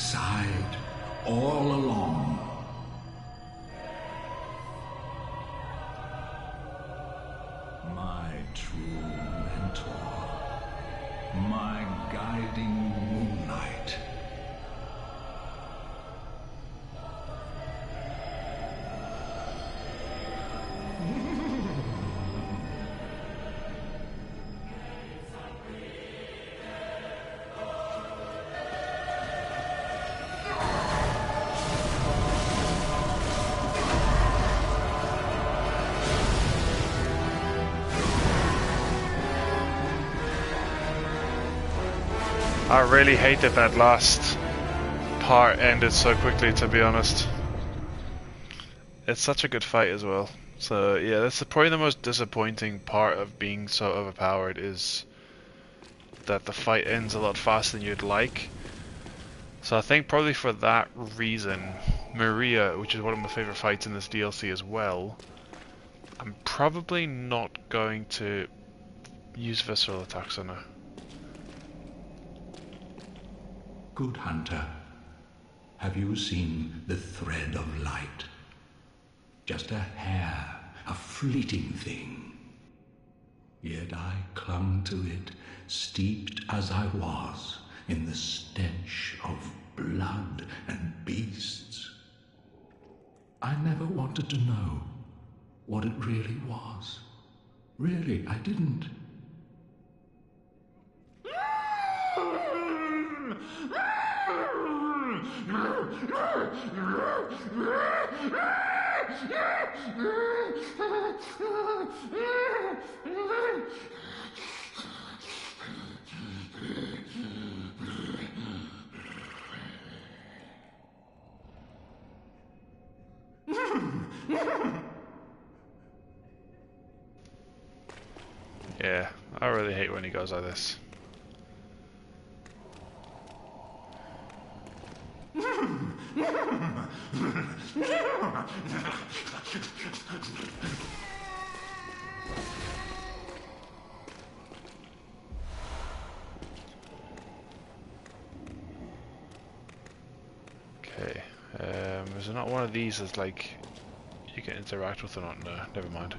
side all along. My true mentor, my guiding moonlight. I really hated that last part ended so quickly, to be honest. It's such a good fight as well. So yeah, that's probably the most disappointing part of being so overpowered, is that the fight ends a lot faster than you'd like. So I think probably for that reason, Maria, which is one of my favorite fights in this DLC as well, I'm probably not going to use visceral attacks on her. Good hunter, have you seen the thread of light? Just a hair, a fleeting thing. Yet I clung to it, steeped as I was in the stench of blood and beasts. I never wanted to know what it really was. Really, I didn't. Yeah, I really hate when he goes like this. Okay, is there not one of these that's like you can interact with or not? No, never mind.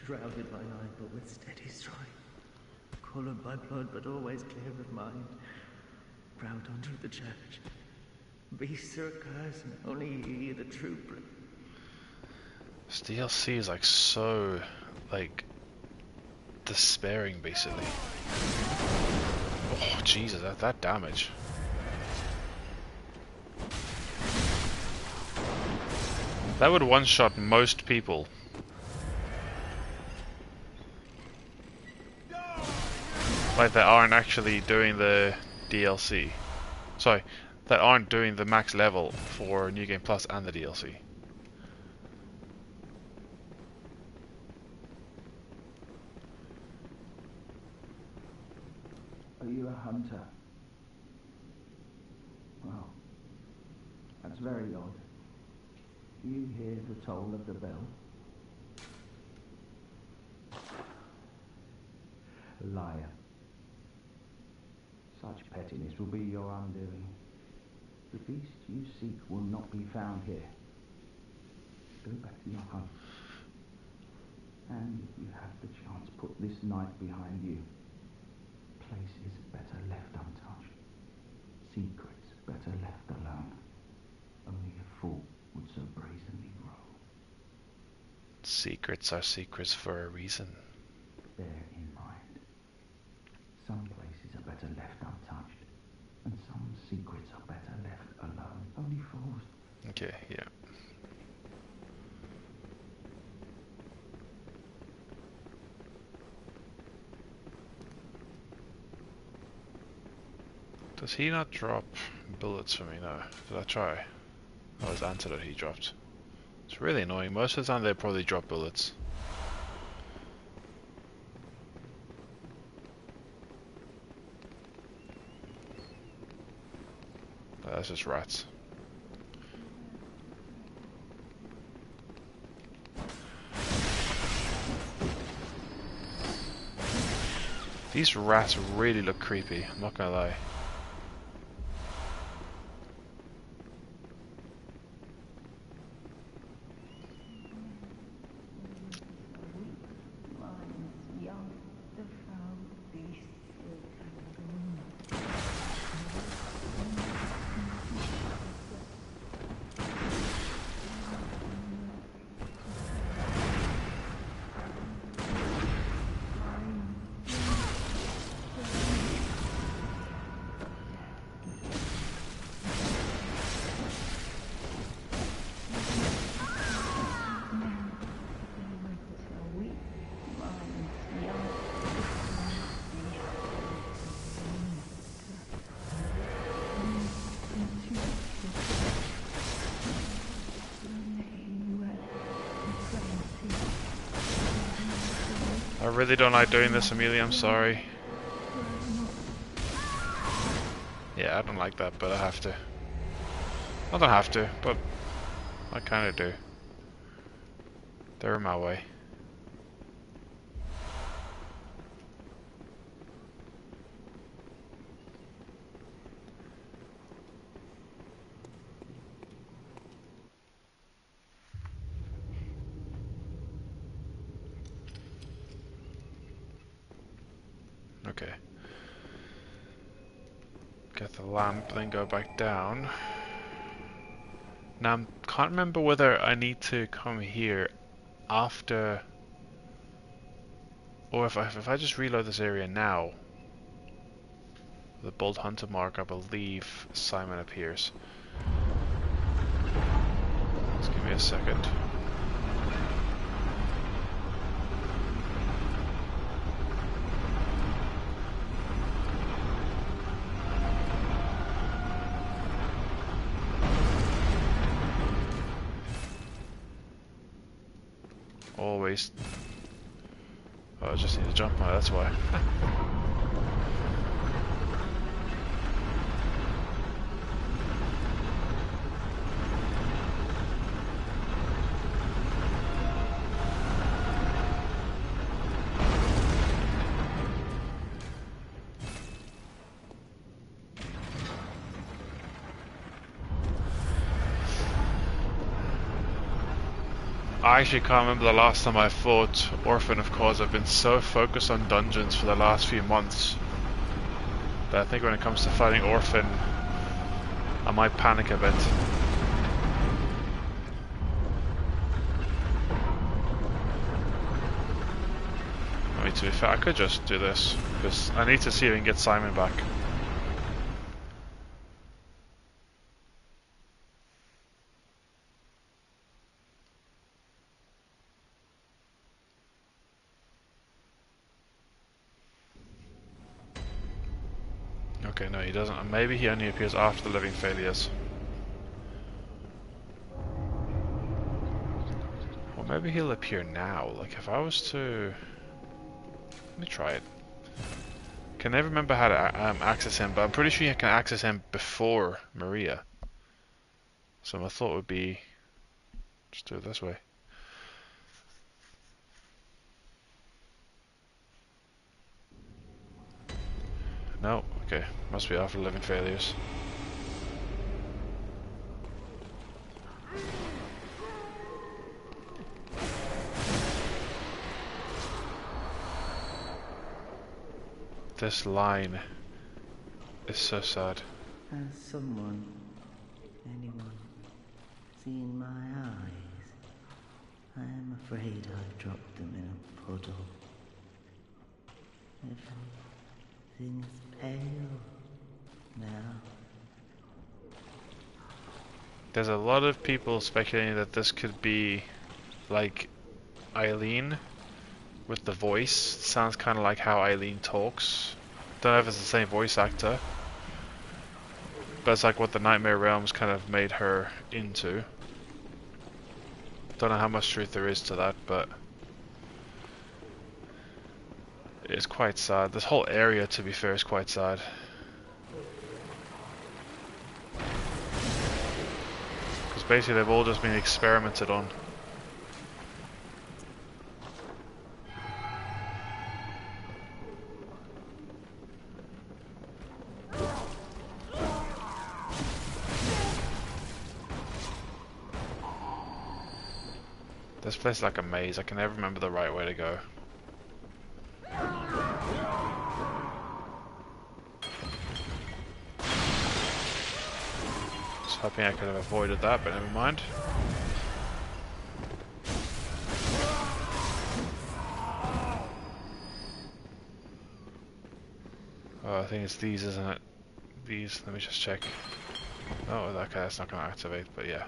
Shrouded by night, but with steady stride. Coloured by blood, but always clear of mind. Proud under the church. Beasts are accursed, and only ye, the true blood. This DLC is like so, like, despairing, basically. Oh, Jesus, that damage. That would one-shot most people. Like, that aren't actually doing the DLC. Sorry, that aren't doing the max level for New Game Plus and the DLC. Are you a hunter? Well, that's very odd. Do you hear the toll of the bell? Liar. Such pettiness will be your undoing. The beast you seek will not be found here. Go back to your home. And if you have the chance, put this night behind you. Places better left untouched. Secrets better left alone. Only a fool would so brazenly grow. Secrets are secrets for a reason. Bear in mind, some places are better left untouched, and some secrets are better left alone. Only fools. Okay, yeah. Does he not drop bullets for me? No. Did I try? Oh, his antidote he dropped. It's really annoying. Most of the time they probably drop bullets. But that's just rats. These rats really look creepy, I'm not gonna lie. I really don't like doing this, Amelia, I'm sorry. Yeah, I don't like that, but I have to. I don't have to, but I kinda do. They're in my way. Okay. Get the lamp, then go back down. Now, I can't remember whether I need to come here after, or if I just reload this area now. The Bold Hunter mark, I believe Simon appears. Just give me a second. Always. Oh, I just need to jump now, that's why. I actually can't remember the last time I fought Orphan, of course. I've been so focused on dungeons for the last few months that I think when it comes to fighting Orphan, I might panic a bit. I mean, to be fair, I could just do this, because I need to see if I can get Simon back. Okay, no, he doesn't. Maybe he only appears after the living failures. Or maybe he'll appear now. Like, if I was to... Let me try it. Can never remember how to access him, but I'm pretty sure you can access him before Maria. So my thought would be... Just do it this way. No? Okay. Must be after living failures. This line is so sad. Has someone, anyone, seen my eyes? I am afraid I dropped them in a puddle. Everything is pale now. There's a lot of people speculating that this could be like Eileen with the voice. Sounds kind of like how Eileen talks. Don't know if it's the same voice actor, but it's like what the Nightmare Realms kind of made her into. Don't know how much truth there is to that, but it's quite sad. This whole area, to be fair, is quite sad. Because basically they've all just been experimented on. This place is like a maze. I can never remember the right way to go. Was hoping I could have avoided that, but never mind. Oh, I think it's these, isn't it? These. Let me just check. Oh, okay, that's not going to activate, but yeah.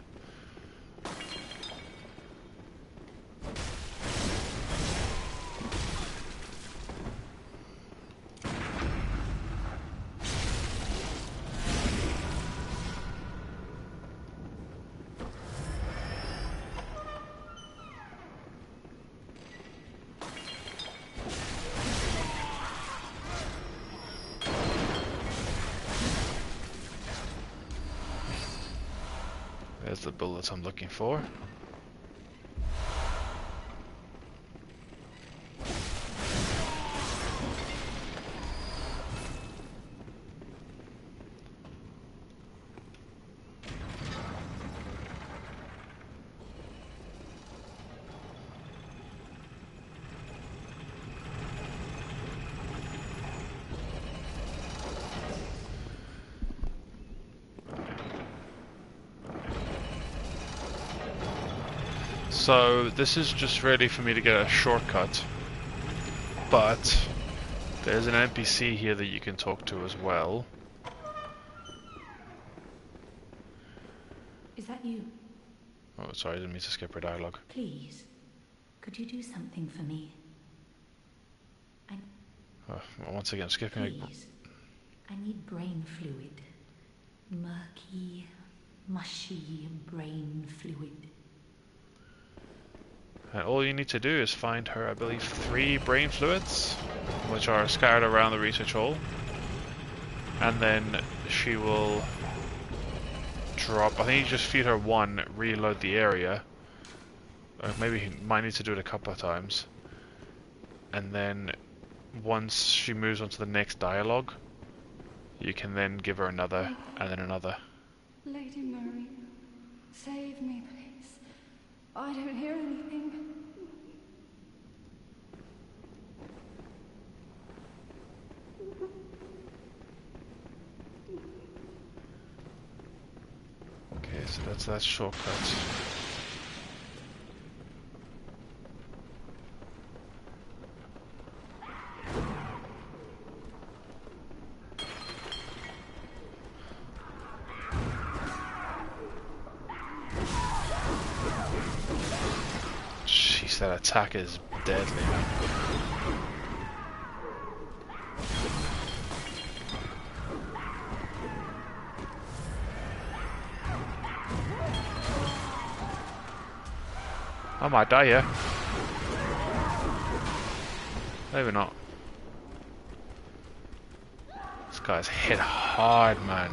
There's the bullets I'm looking for. So this is just really for me to get a shortcut, but there's an NPC here that you can talk to as well. Is that you? Oh, sorry, I didn't mean to skip her dialogue. Please, could you do something for me? Oh, once again, skipping. Please, I need brain fluid. Murky, mushy brain fluid. And all you need to do is find her, I believe, 3 brain fluids, which are scattered around the research hall. And then she will drop, I think you just feed her 1, reload the area. Or maybe you might need to do it a couple of times. And then once she moves on to the next dialogue, you can then give her another, and then another. Lady Murray, save me, please. I don't hear anything. Okay, so that's that shortcut. Jeez, that attack is deadly, man. I might die here. Maybe not. This guy's hit hard, man.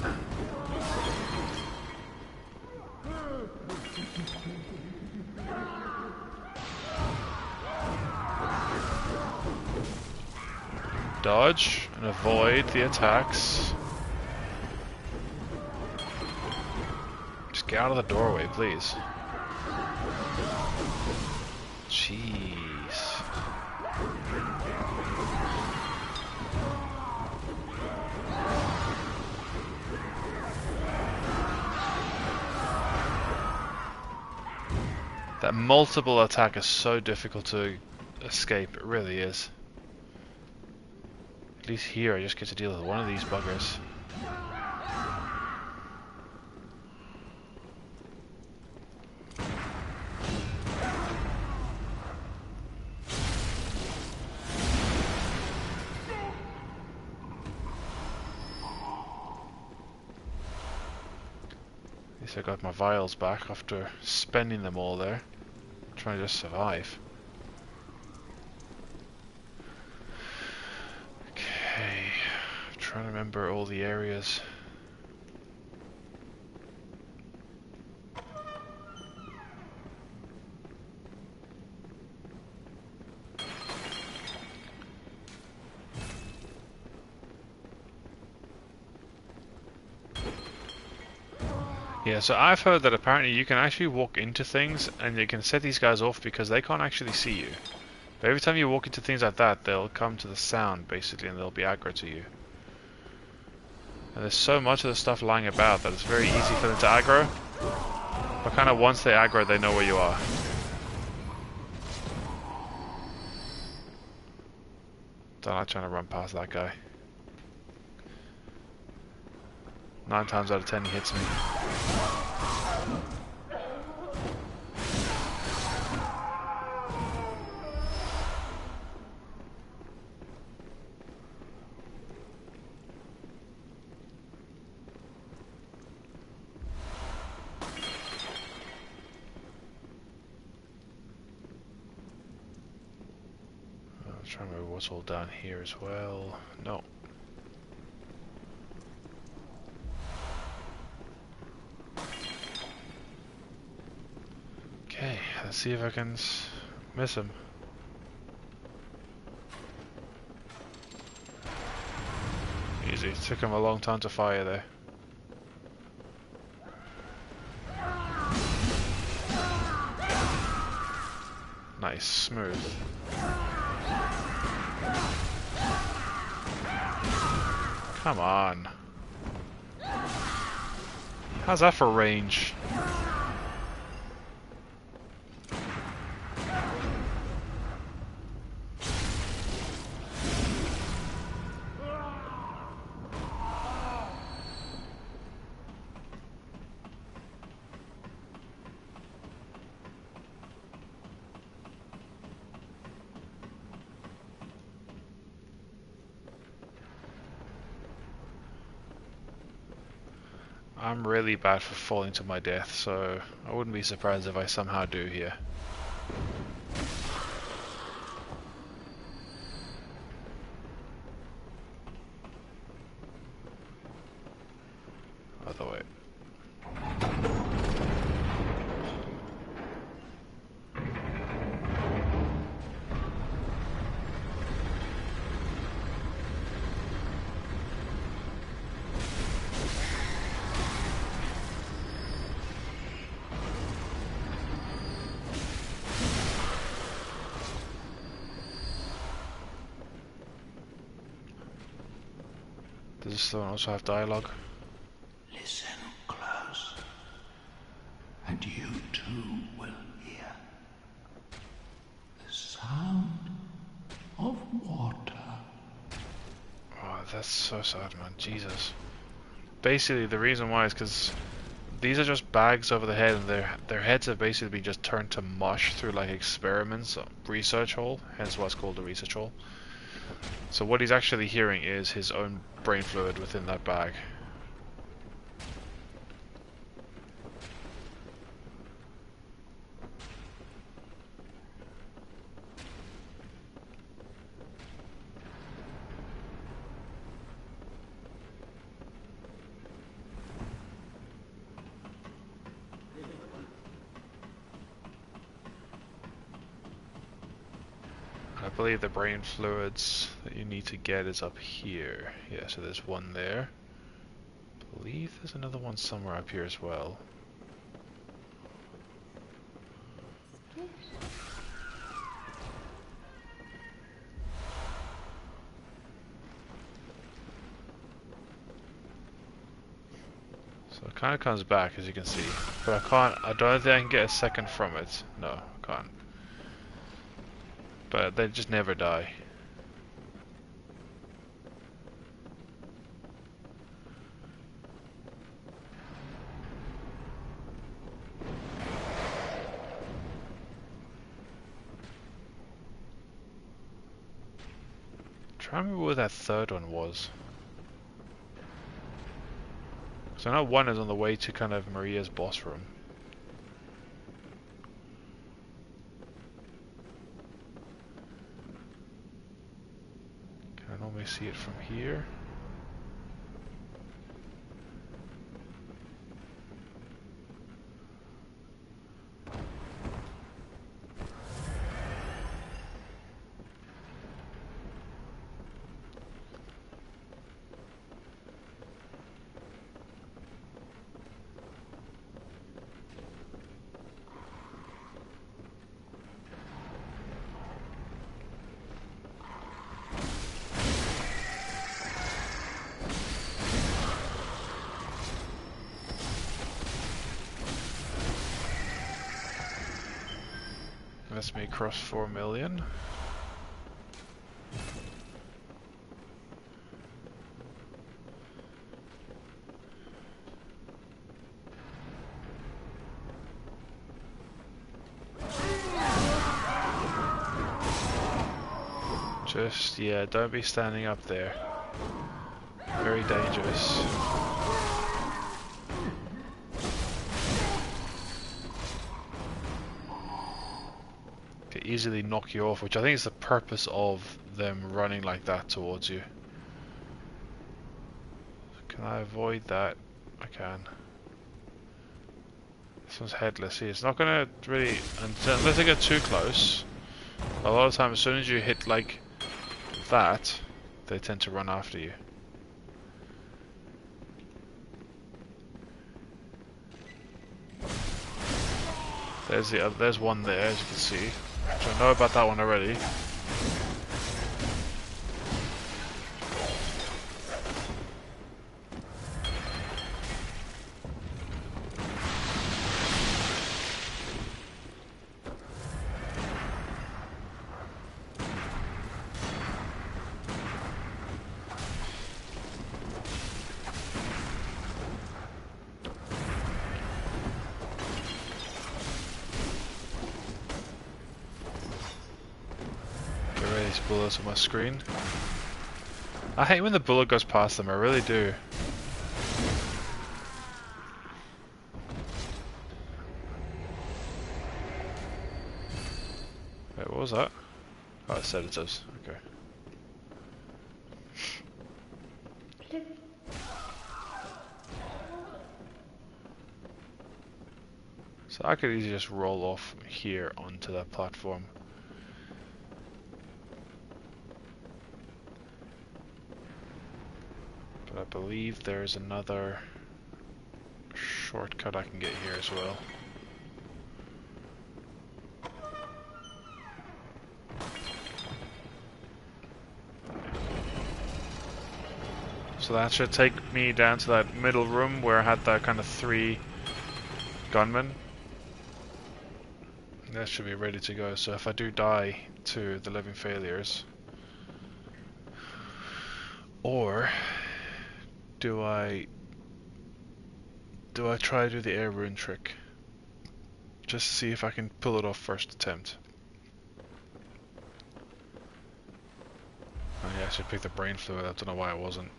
Dodge and avoid the attacks. Just get out of the doorway, please. Jeez. That multiple attack is so difficult to escape, it really is. At least here I just get to deal with one of these buggers. At least I got my vials back after spending them all there. Trying to just survive. Okay, I'm trying to remember all the areas. Yeah, so I've heard that apparently you can actually walk into things and you can set these guys off because they can't actually see you. But every time you walk into things like that, they'll come to the sound basically and they'll be aggro to you. And there's so much of the stuff lying about that it's very easy for them to aggro. But kind of once they aggro, they know where you are. Don't like trying to run past that guy. 9 times out of 10 he hits me. I'm trying to remember what's all down here as well. No. Okay, let's see if I can miss him. Easy. Took him a long time to fire there. Nice, smooth. Come on. How's that for range? I'm really bad for falling to my death, so I wouldn't be surprised if I somehow do here. Other way. Does this one also have dialogue? Listen close, and you too will hear the sound of water. Oh, that's so sad, man. Jesus. Basically, the reason why is because these are just bags over the head, and their heads have basically been just turned to mush through like experiments, research hole. Hence why it's called a research hole. So what he's actually hearing is his own brain fluid within that bag. I believe the brain fluids that you need to get is up here. Yeah, so there's one there. I believe there's another one somewhere up here as well. So it kind of comes back, as you can see, but I don't think I can get a second from it. No, I can't. But they just never die. Try and remember where that third one was. So I know one is on the way to kind of Maria's boss room. Can I normally see it from here? That's me across 4 million. Just, yeah, don't be standing up there. Very dangerous. Could easily knock you off, which I think is the purpose of them running like that towards you. Can I avoid that? I can. This one's headless. See, it's not gonna really, unless I get too close. A lot of times, as soon as you hit like that, they tend to run after you. There's one there, as you can see. So I know about that one already. These bullets on my screen. I hate when the bullet goes past them, I really do. Wait, what was that? Oh, it's sedatives. Okay. So I could easily just roll off here onto that platform. But I believe there's another shortcut I can get here as well. So that should take me down to that middle room where I had that kind of 3 gunmen. That should be ready to go. So if I do die to the living failures, or do I try to do the air rune trick? Just to see if I can pull it off first attempt. Oh yeah, I should pick the brain fluid, I don't know why I wasn't.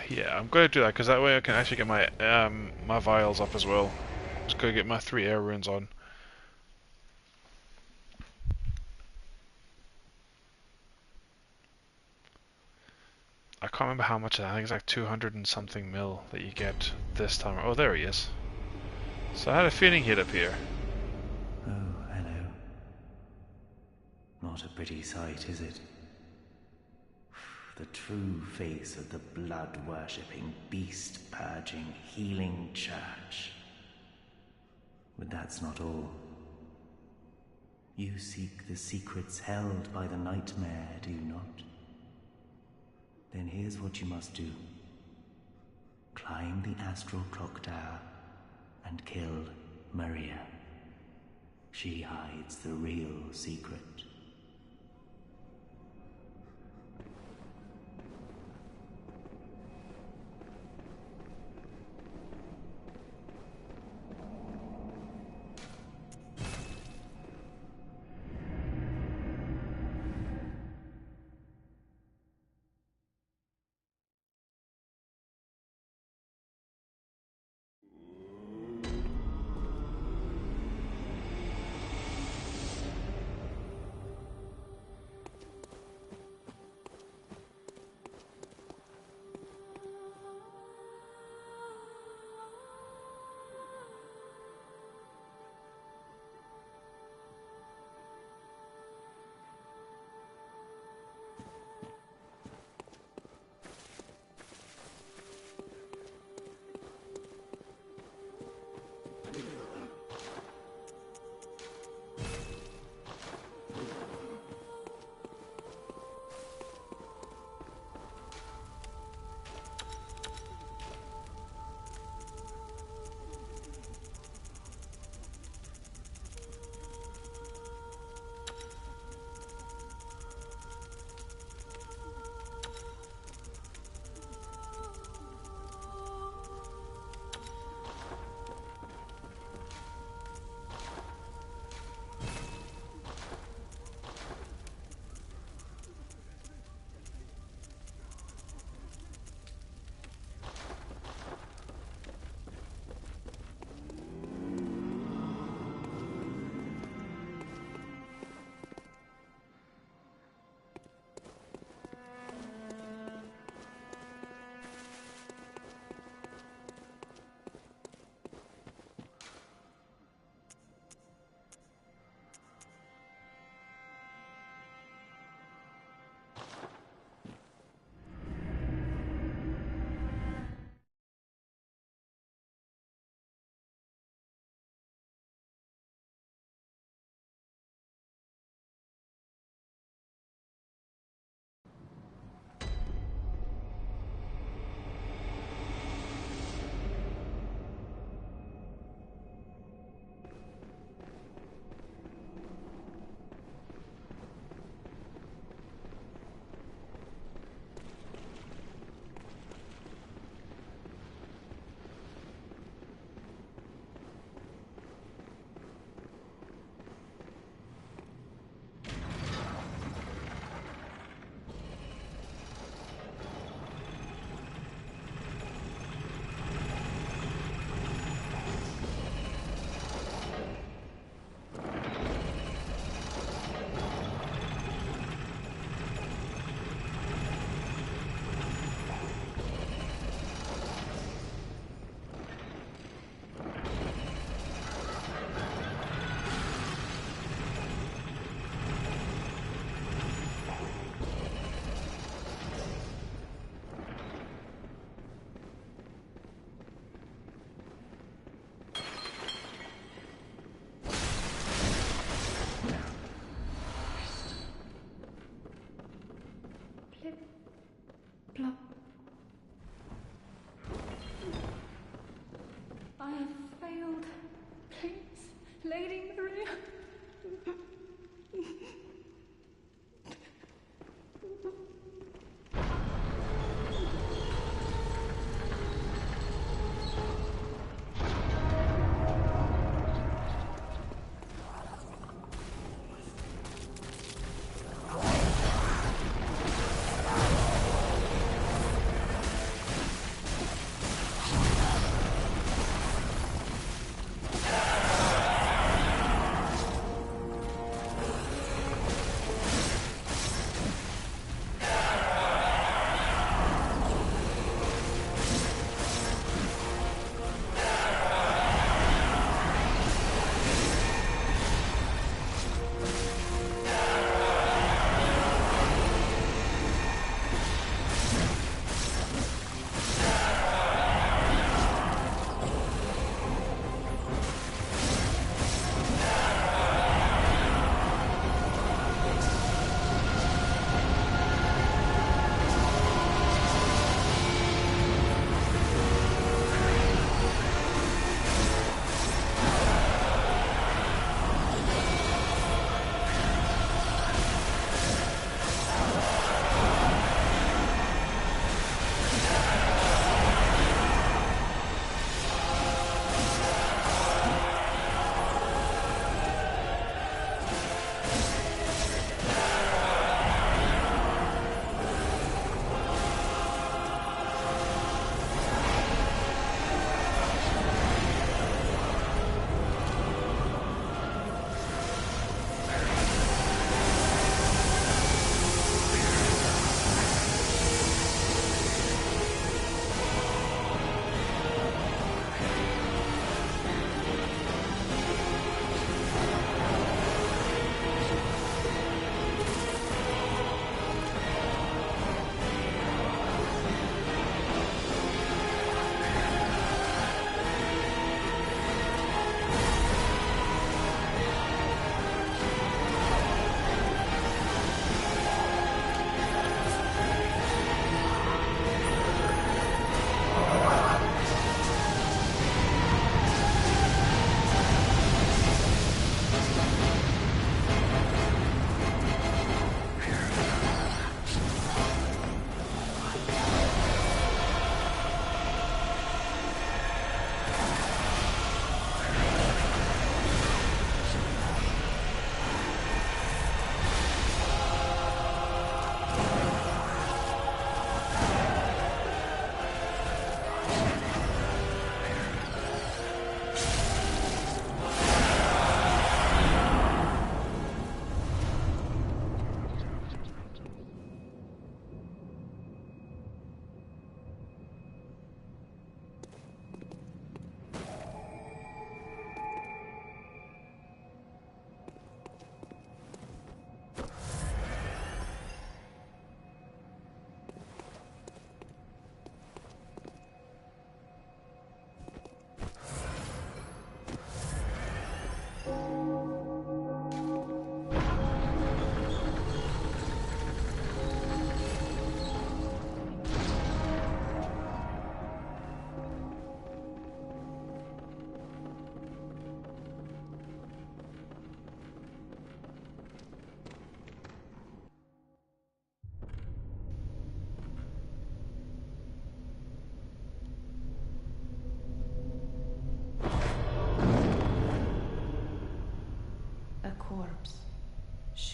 Yeah, I'm gonna do that because that way I can actually get my my vials up as well. Just gonna get my 3 air runes on. I can't remember how much. I think it's like 200 and something mil that you get this time. Oh, there he is. So I had a feeling he'd appear. Oh, hello. Not a pretty sight, is it? The true face of the blood-worshipping, beast-purging, healing church. But that's not all. You seek the secrets held by the nightmare, do you not? Then here's what you must do. Climb the astral clock tower and kill Maria. She hides the real secret.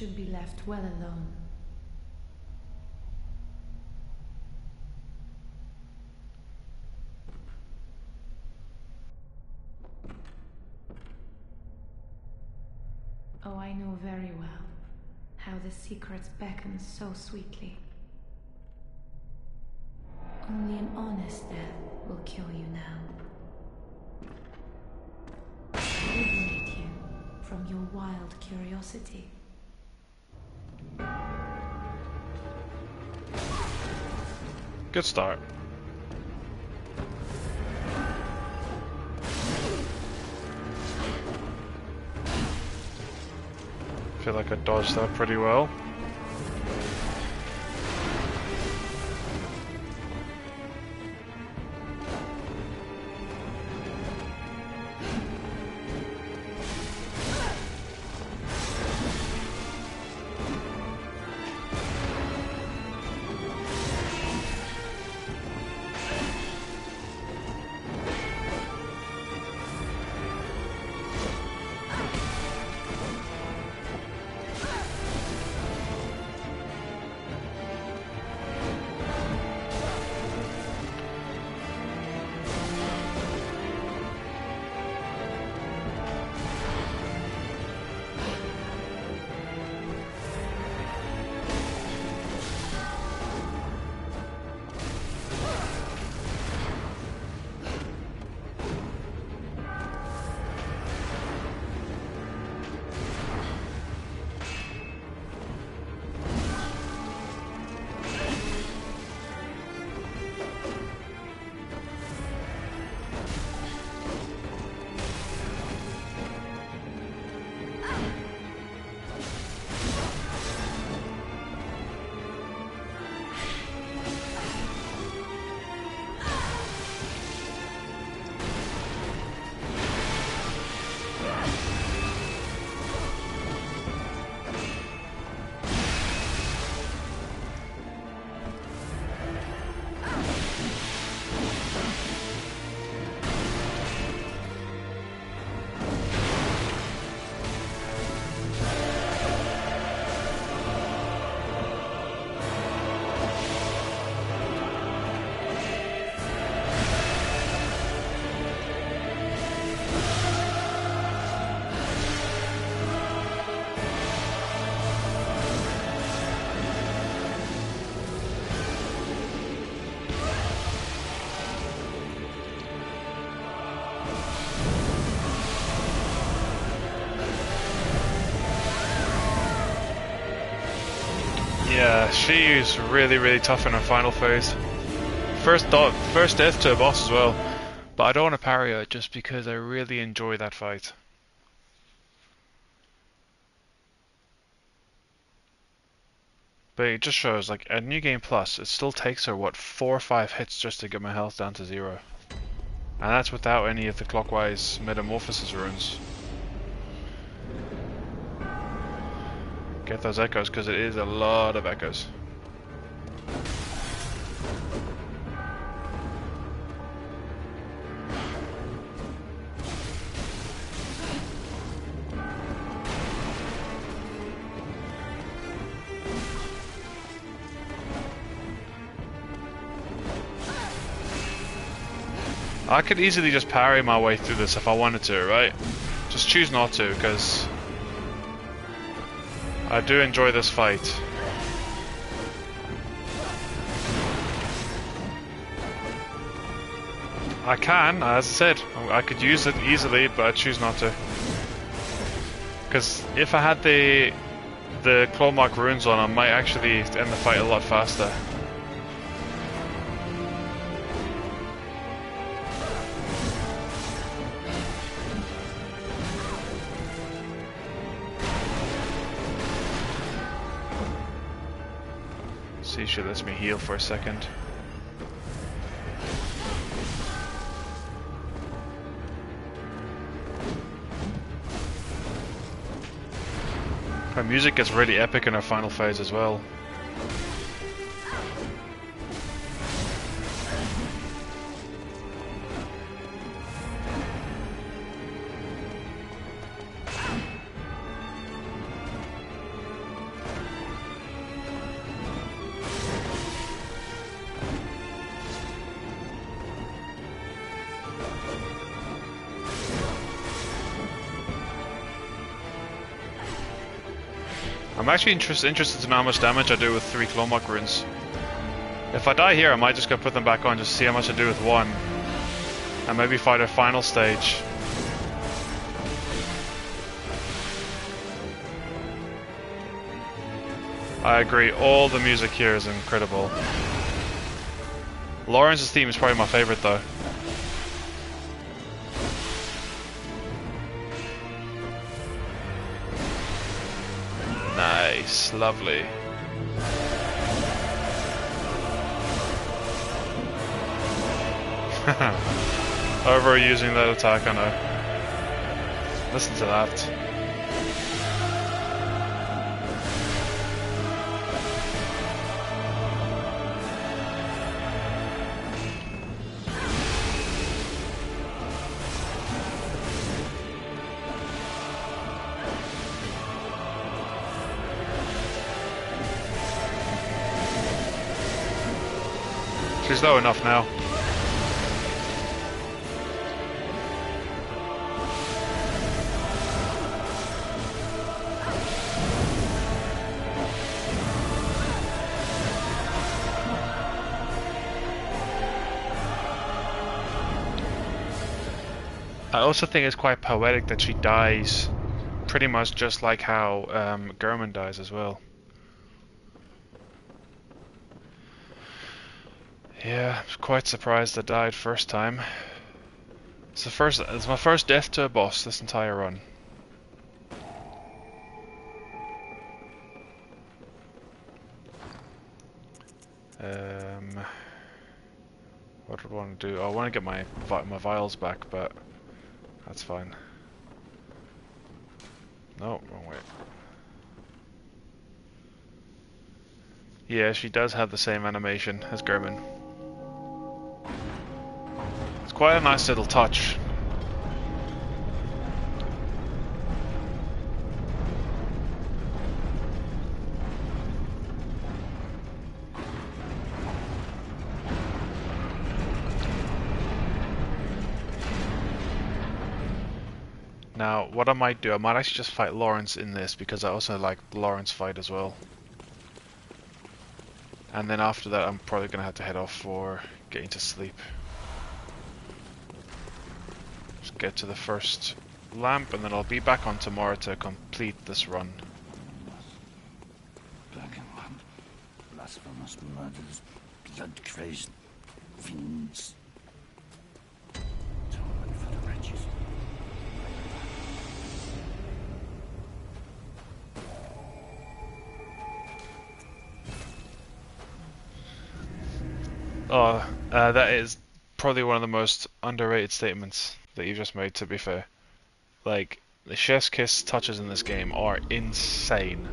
should be left well alone. Oh, I know very well how the secrets beckon so sweetly. Only an honest death will kill you now. Liberate you from your wild curiosity. Good start. Feel like I dodged that pretty well. Yeah, she is really tough in her final phase. First death to a boss as well, but I don't want to parry her just because I really enjoy that fight. But it just shows, like, at New Game Plus, it still takes her, what, 4 or 5 hits just to get my health down to 0. And that's without any of the clockwise metamorphosis runes. Get those echoes, because it is a lot of echoes. I could easily just parry my way through this if I wanted to, right? Just choose not to, because I do enjoy this fight. I can, as I said, I could use it easily, but I choose not to. Because if I had the claw mark runes on, I might actually end the fight a lot faster. See, she lets me heal for a second. Her music gets really epic in her final phase as well. I'm actually interested to know how much damage I do with 3 Clomok runes. If I die here, I might just go put them back on just to see how much I do with 1. And maybe fight a final stage. I agree, all the music here is incredible. Lawrence's theme is probably my favorite though. Nice, lovely. Overusing that attack, I know. Listen to that. She's low enough now. I also think it's quite poetic that she dies pretty much just like how German dies as well. Yeah, I was quite surprised I died first time. It's my first death to a boss this entire run. What do I want to do? Oh, I want to get my vials back, but that's fine. No, wrong way. Yeah, she does have the same animation as German. It's quite a nice little touch. Now, what I might do, I might actually just fight Lawrence in this because I also like the Lawrence fight as well. And then after that, I'm probably going to have to head off for getting to sleep. Just get to the first lamp and then I'll be back on tomorrow to complete this run. Black and white, blasphemous murders, blood-crazed fiends. Atonement for the wretches. Oh, that is probably one of the most underrated statements that you just made, to be fair. Like, the chef's kiss touches in this game are insane.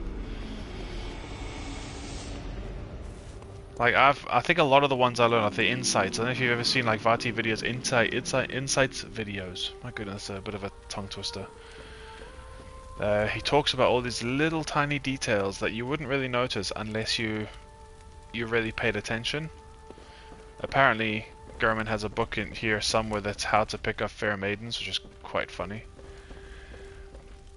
Like, I think a lot of the ones I learned are the insights. I don't know if you've ever seen like Vati videos, insights videos. My goodness, a bit of a tongue twister. He talks about all these little tiny details that you wouldn't really notice unless you really paid attention. Apparently, German has a book in here somewhere that's how to pick up fair maidens, which is quite funny.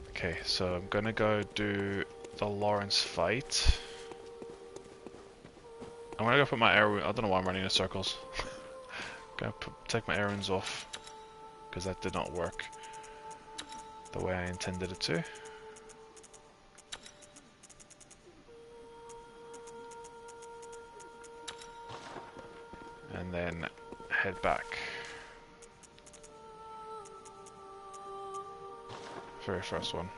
Okay, so I'm gonna go do the Lawrence fight. I'm gonna go put my arrow. I don't know why I'm running in circles. Gonna take my arrows off because that did not work the way I intended it to. And then head back. Very first one.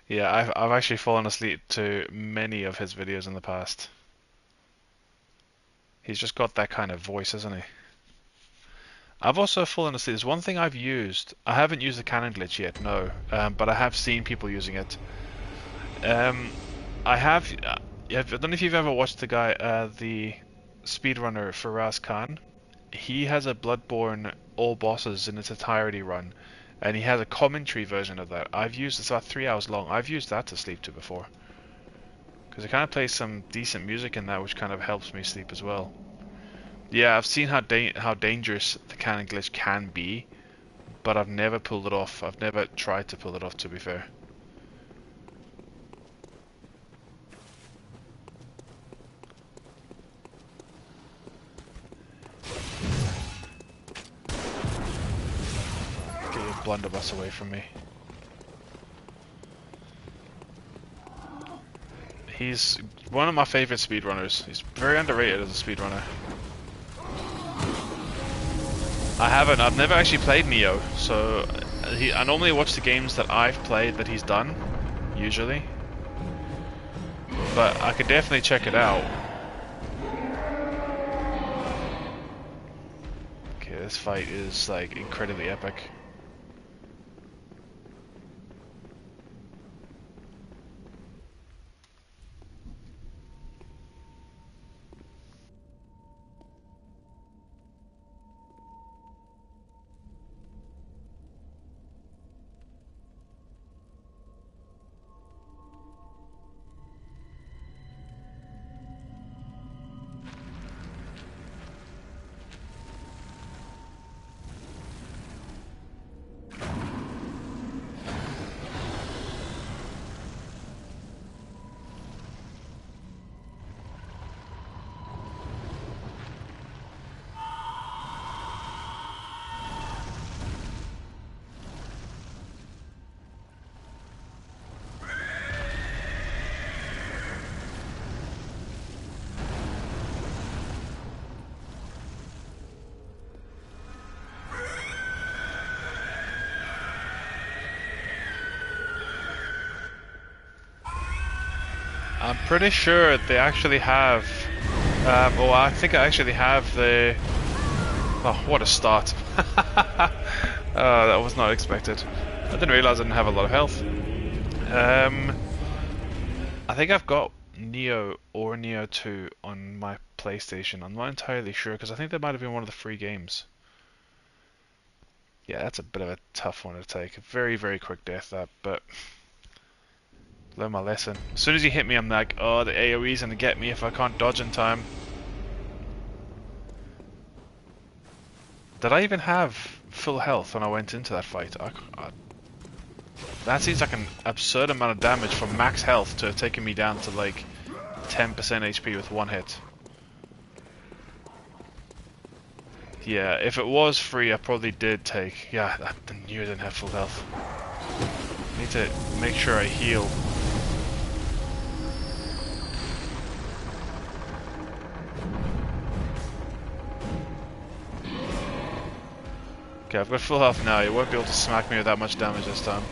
Yeah, I've actually fallen asleep to many of his videos in the past. He's just got that kind of voice, hasn't he? I've also fallen asleep. There's one thing I've used. I haven't used the cannon glitch yet, no. But I have seen people using it. I don't know if you've ever watched the guy, the speedrunner Faraz Khan. He has a Bloodborne all bosses in its entirety run, and he has a commentary version of that. It's about 3 hours long. I've used that to sleep to before, because it kind of plays some decent music in that, which kind of helps me sleep as well. Yeah, I've seen how dangerous the cannon glitch can be, but I've never pulled it off. I've never tried to pull it off, to be fair. Get your blunderbuss away from me. He's one of my favorite speedrunners. He's very underrated as a speedrunner. I've never actually played Neo, so I normally watch the games that I've played that he's done, usually. But I could definitely check it out. Okay, this fight is like incredibly epic. I'm pretty sure they actually have, well, I think I actually have the, oh, what a start. That was not expected. I didn't realize I didn't have a lot of health. I think I've got Neo or Neo 2 on my PlayStation. I'm not entirely sure, because I think that might have been one of the free games. Yeah, that's a bit of a tough one to take. Very, very quick death, that, but learn my lesson. As soon as he hit me, I'm like, oh, the AoE's gonna get me if I can't dodge in time. Did I even have full health when I went into that fight? That seems like an absurd amount of damage from max health to have taken me down to like 10% HP with one hit. Yeah, if it was free, I probably did take... Yeah, I knew I didn't have full health. Need to make sure I heal. Okay, I've got full health now. You won't be able to smack me with that much damage this time.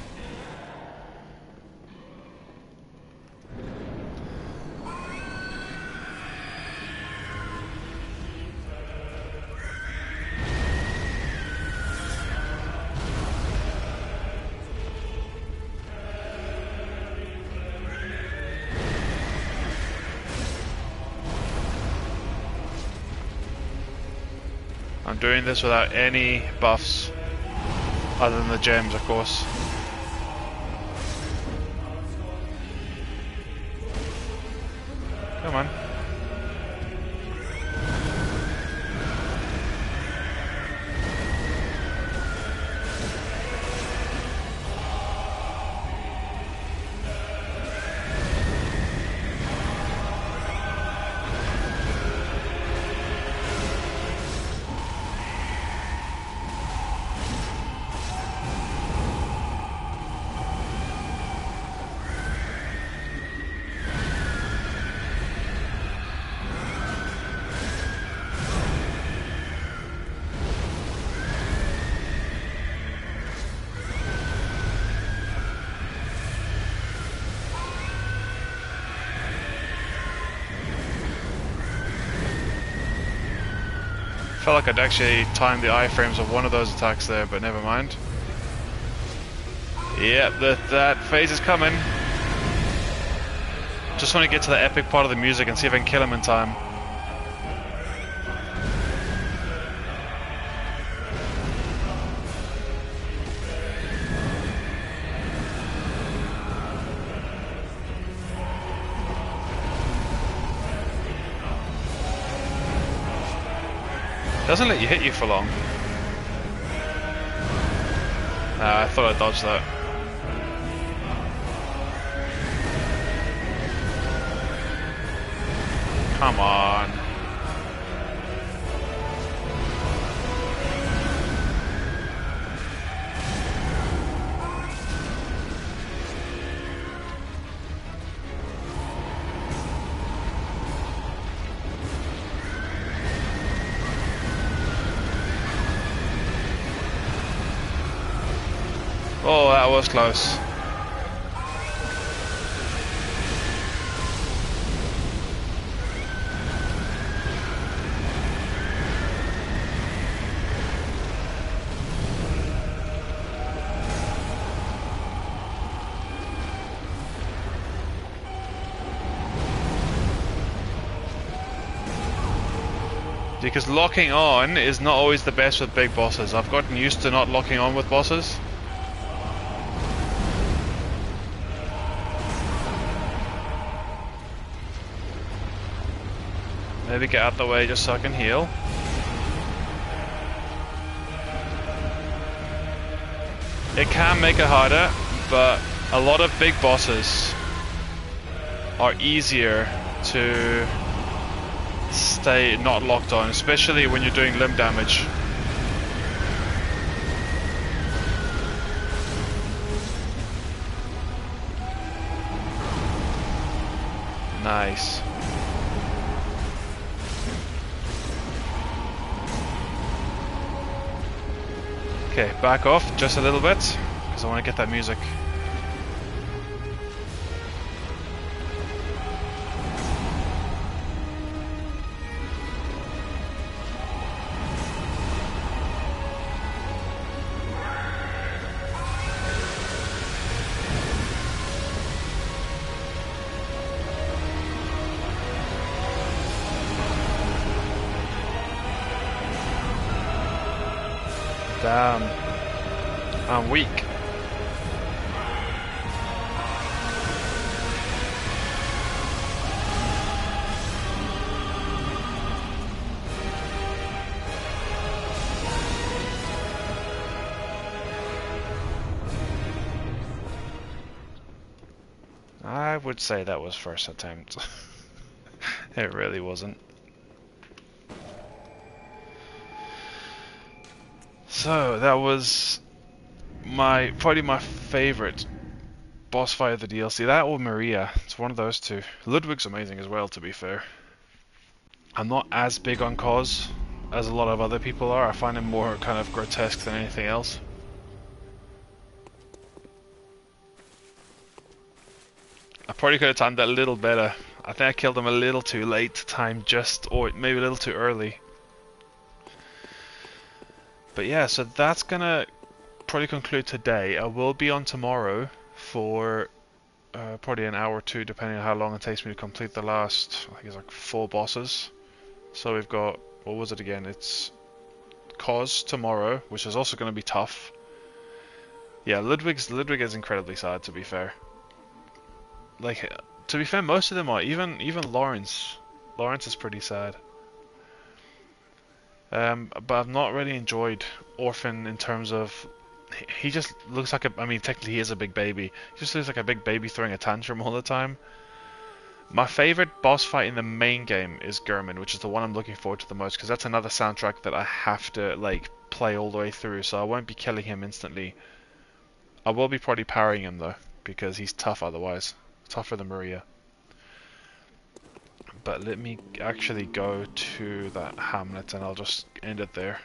I'm doing this without any buffs, other than the gems, of course. Come on. Felt like I'd actually timed the iframes of one of those attacks there, but never mind. Yep, that phase is coming. Just want to get to the epic part of the music and see if I can kill him in time. Doesn't let you hit you for long. I thought I dodged that. Come on. Oh, that was close. Because locking on is not always the best with big bosses. I've gotten used to not locking on with bosses. Maybe get out the way just so I can heal. It can make it harder, but a lot of big bosses are easier to stay not locked on, especially when you're doing limb damage. Nice. Okay, back off just a little bit, because I want to get that music. Damn. I'm weak. I would say that was first attempt. It really wasn't. So that was probably my favorite boss fight of the DLC. That or Maria. It's one of those two. Ludwig's amazing as well, to be fair. I'm not as big on Cos as a lot of other people are. I find him more kind of grotesque than anything else. I probably could have timed that a little better. I think I killed him a little too late to time or maybe a little too early. But yeah, so that's gonna probably conclude today. I will be on tomorrow for probably an hour or two, depending on how long it takes me to complete the last, I think it's like 4 bosses. So we've got, what was it again? It's Cos tomorrow, which is also going to be tough. Yeah, Ludwig is incredibly sad, to be fair. Like, to be fair, most of them are. Even Lawrence. Lawrence is pretty sad. But I've not really enjoyed Orphan in terms of... He just looks like I mean, technically he is a big baby. He just looks like a big baby throwing a tantrum all the time. My favorite boss fight in the main game is German, which is the one I'm looking forward to the most, because that's another soundtrack that I have to, like, play all the way through, so I won't be killing him instantly. I will be probably parrying him, though, because he's tough otherwise. Tougher than Maria. But let me actually go to that hamlet and I'll just end it there.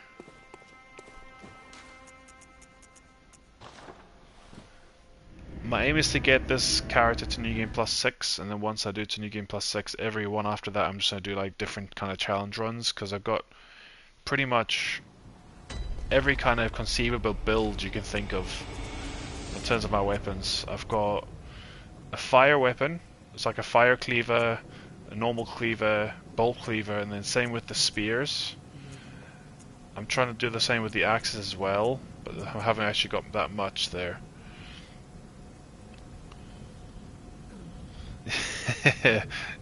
My aim is to get this character to New Game Plus 6, and then once I do to New Game Plus 6, every one after that I'm just going to do like different kind of challenge runs, because I've got pretty much every kind of conceivable build you can think of in terms of my weapons. I've got a fire weapon, it's like a fire cleaver, a normal cleaver, bolt cleaver, and then same with the spears. I'm trying to do the same with the axes as well, but I haven't actually got that much there.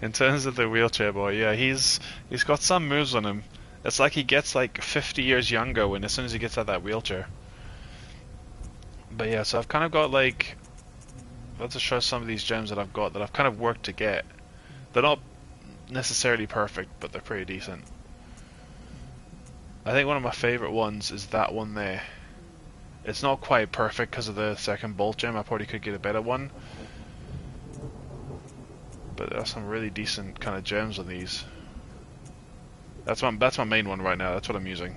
In terms of the wheelchair boy, yeah, he's got some moves on him. It's like he gets like 50 years younger when as soon as he gets out of that wheelchair. But yeah, so I've kind of got like, let's just show some of these gems that I've got that I've kind of worked to get. They're not necessarily perfect, but they're pretty decent. I think one of my favorite ones is that one there. It's not quite perfect because of the second bolt gem. I probably could get a better one. But there are some really decent kind of gems on these. That's my main one right now. That's what I'm using.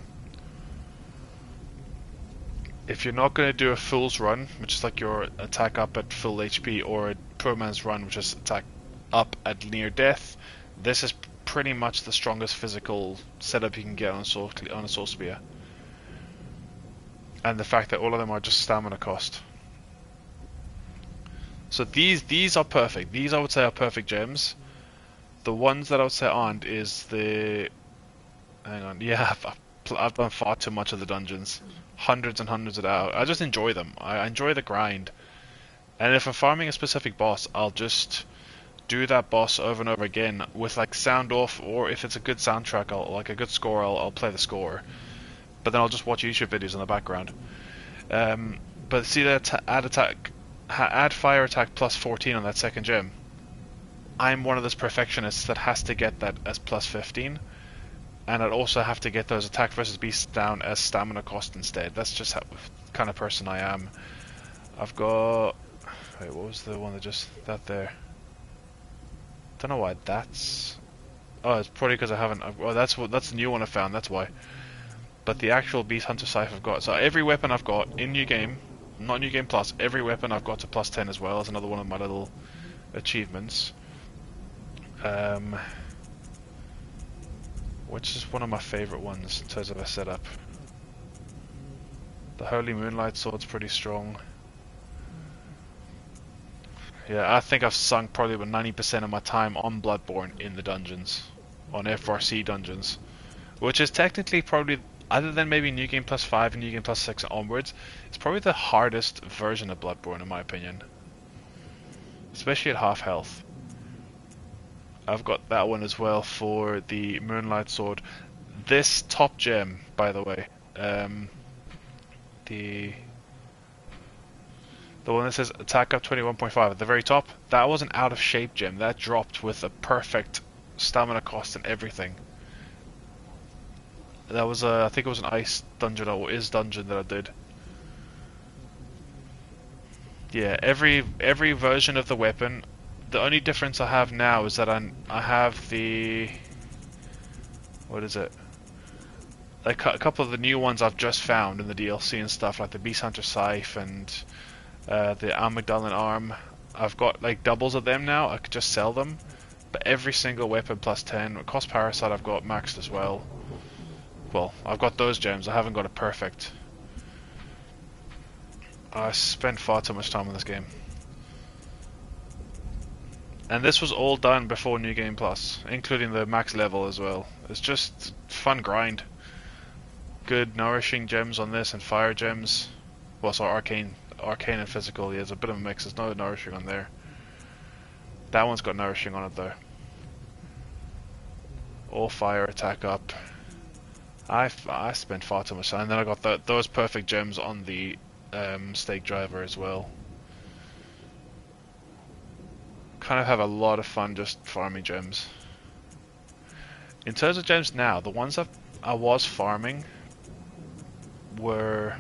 If you're not going to do a fool's run, which is like your attack up at full HP, or a pro man's run, which is attack up at near death, this is pretty much the strongest physical setup you can get on a soul spear. And the fact that all of them are just stamina cost. So these are perfect. These I would say are perfect gems. The ones that I would say aren't is the... Hang on. Yeah, I've done far too much of the dungeons. Hundreds and hundreds of hours. I just enjoy them. I enjoy the grind. And if I'm farming a specific boss, I'll just do that boss over and over again with like sound off, or if it's a good soundtrack, like a good score, I'll play the score. But then I'll just watch YouTube videos in the background. But see that add fire attack plus 14 on that second gem. I'm one of those perfectionists that has to get that as plus 15, and I'd also have to get those attack versus beast down as stamina cost instead. That's just how kind of person I am. I've got... Wait, what was the one that just... that there? Don't know why that's... Oh, it's probably because I haven't... Oh, that's the new one I found, that's why. But the actual Beast Hunter Scythe I've got. So every weapon I've got in New Game, not New Game Plus, every weapon I've got to plus 10 as well as another one of my little achievements. Which is one of my favourite ones in terms of a setup. The Holy Moonlight Sword's pretty strong. Yeah, I think I've sunk probably about 90% of my time on Bloodborne in the dungeons. On FRC dungeons. Which is technically probably, other than maybe New Game Plus 5 and New Game Plus 6 onwards, it's probably the hardest version of Bloodborne in my opinion. Especially at half health. I've got that one as well for the Moonlight Sword. This top gem, by the way, the one that says attack up 21.5 at the very top, that was an out of shape gem. That dropped with a perfect stamina cost and everything. That was I think it was an ice dungeon or is dungeon that I did. Yeah, every version of the weapon. The only difference I have now is that I have the... What is it? A couple of the new ones I've just found in the DLC and stuff, like the Beast Hunter Scythe and the Amygdalin Arm. I've got like doubles of them now, I could just sell them. But every single weapon plus 10. Cost Parasite I've got maxed as well. Well, I've got those gems, I haven't got it perfect. I spent far too much time on this game. And this was all done before New Game Plus, including the max level as well. It's just fun grind. Good nourishing gems on this and fire gems. Well, sorry, arcane and physical. Yeah, there's a bit of a mix. There's no nourishing on there. That one's got nourishing on it though. All fire attack up. I spent far too much time. And then I got those perfect gems on the stake driver as well. Kind of have a lot of fun just farming gems. In terms of gems now, the ones I was farming were...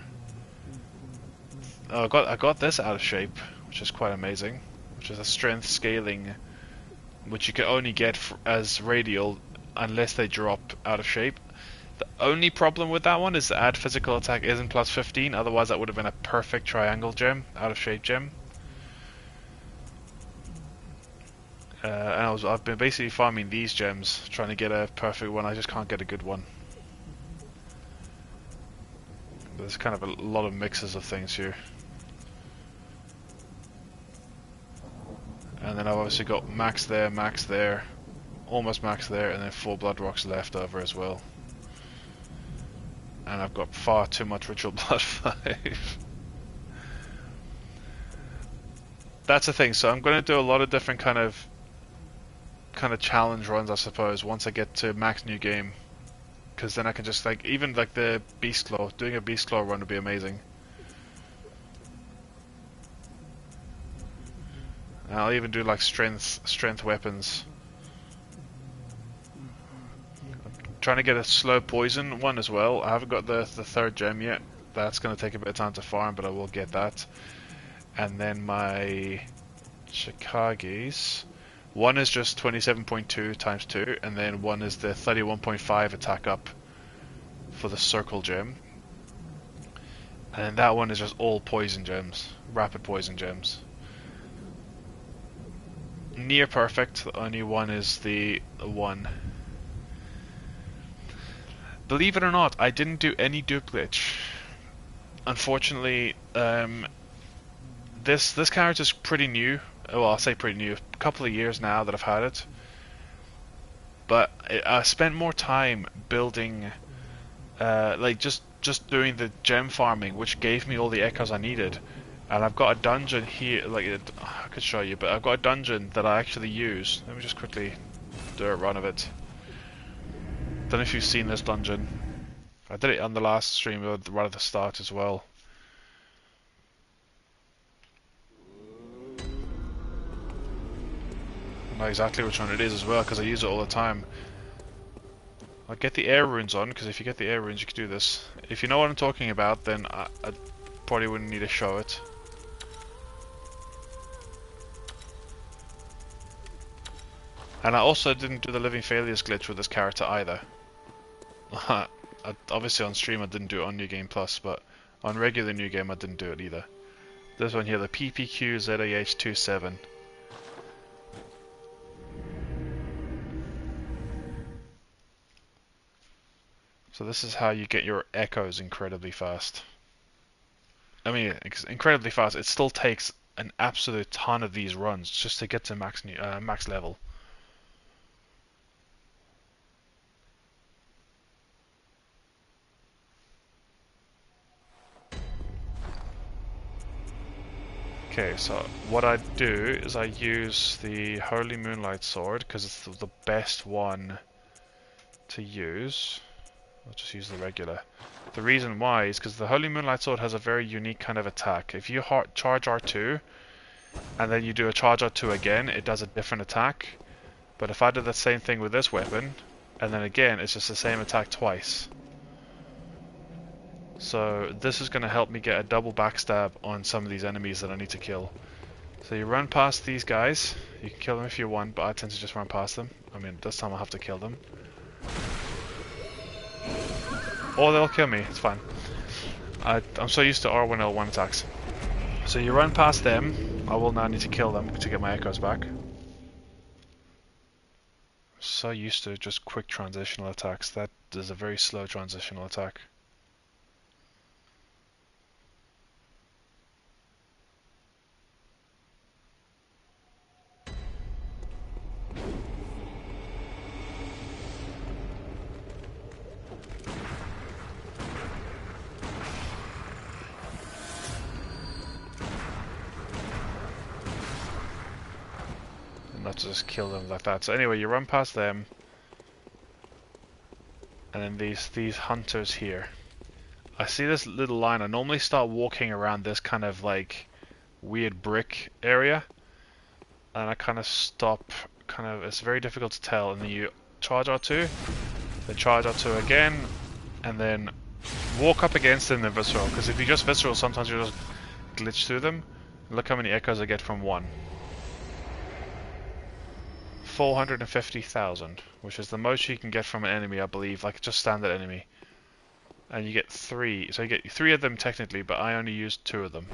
Oh, I got this out of shape, which is quite amazing. Which is a strength scaling, which you can only get as radial unless they drop out of shape. The only problem with that one is the add physical attack isn't plus 15, otherwise that would have been a perfect triangle gem, out of shape gem. And I've been basically farming these gems, trying to get a perfect one. I just can't get a good one. There's kind of a lot of mixes of things here. And then I've obviously got max there, almost max there, and then 4 blood rocks left over as well. And I've got far too much Ritual Blood 5. That's the thing, so I'm going to do a lot of different kind of challenge runs, I suppose, once I get to max new game, because then I can just like, even like the Beast Claw, doing a Beast Claw run would be amazing. And I'll even do like strength weapons. Trying to get a slow poison one as well. I haven't got the third gem yet. That's going to take a bit of time to farm, but I will get that. And then my Chikages. One is just 27.2 times 2, and then one is the 31.5 attack up for the circle gem. And then that one is just all poison gems, rapid poison gems. Near perfect, the only one is the one. Believe it or not, I didn't do any dupe glitch. Unfortunately, this character is pretty new. Well, I'll say pretty new. A couple of years now that I've had it. But I spent more time building, like just doing the gem farming, which gave me all the echoes I needed. And I've got a dungeon here, like I could show you, but I've got a dungeon that I actually use. Let me just quickly do a run of it. Don't know if you've seen this dungeon. I did it on the last stream right at the start as well. I know exactly which one it is as well because I use it all the time. I'll get the air runes on, because if you get the air runes you can do this. If you know what I'm talking about, then I probably wouldn't need to show it. And I also didn't do the Living Failures glitch with this character either. Obviously on stream I didn't do it on New Game Plus, but on regular New Game I didn't do it either. This one here, the PPQ-ZAH27. So this is how you get your echoes incredibly fast. I mean, incredibly fast. It still takes an absolute ton of these runs just to get to max level. Okay, so what I do is I use the Holy Moonlight Sword because it's the best one to use. I'll just use the regular. The reason why is because the Holy Moonlight Sword has a very unique kind of attack. If you charge R2 and then you do a charge R2 again, it does a different attack. But if I do the same thing with this weapon and then again, it's just the same attack twice. So this is going to help me get a double backstab on some of these enemies that I need to kill. So you run past these guys. You can kill them if you want, but I tend to just run past them. I mean, this time I'll have to kill them. Or they'll kill me, it's fine. I'm so used to R1, L1 attacks. So you run past them. I will now need to kill them to get my echoes back. I'm so used to just quick transitional attacks. That is a very slow transitional attack. Not to just kill them like that. So anyway, you run past them, and then these hunters here. I see this little line. I normally start walking around this kind of like weird brick area, and I kind of stop. It's very difficult to tell. And then you charge R2, then charge R2 again, and then walk up against them, then visceral. Because if you just visceral, sometimes you just glitch through them. Look how many echoes I get from one. 450,000, which is the most you can get from an enemy, I believe, like just standard enemy. And you get 3, so you get 3 of them technically, but I only used 2 of them.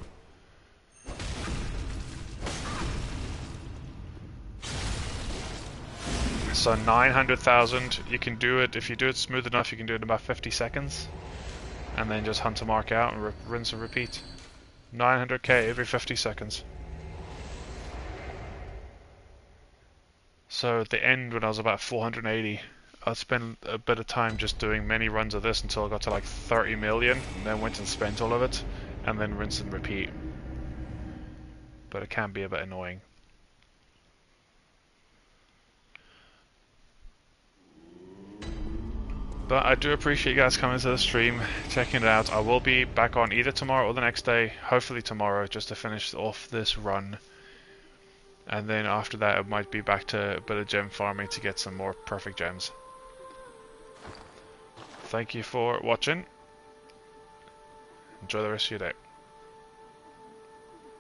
So 900,000, you can do it, if you do it smooth enough, you can do it in about 50 seconds. And then just hunt a mark out and rinse and repeat. 900k every 50 seconds. So at the end, when I was about 480, I'd spend a bit of time just doing many runs of this until I got to like 30 million, and then went and spent all of it, and then rinse and repeat. But it can be a bit annoying. But I do appreciate you guys coming to the stream, checking it out. I will be back on either tomorrow or the next day, hopefully tomorrow, just to finish off this run. And then after that it might be back to a bit of gem farming to get some more perfect gems. Thank you for watching. Enjoy the rest of your day.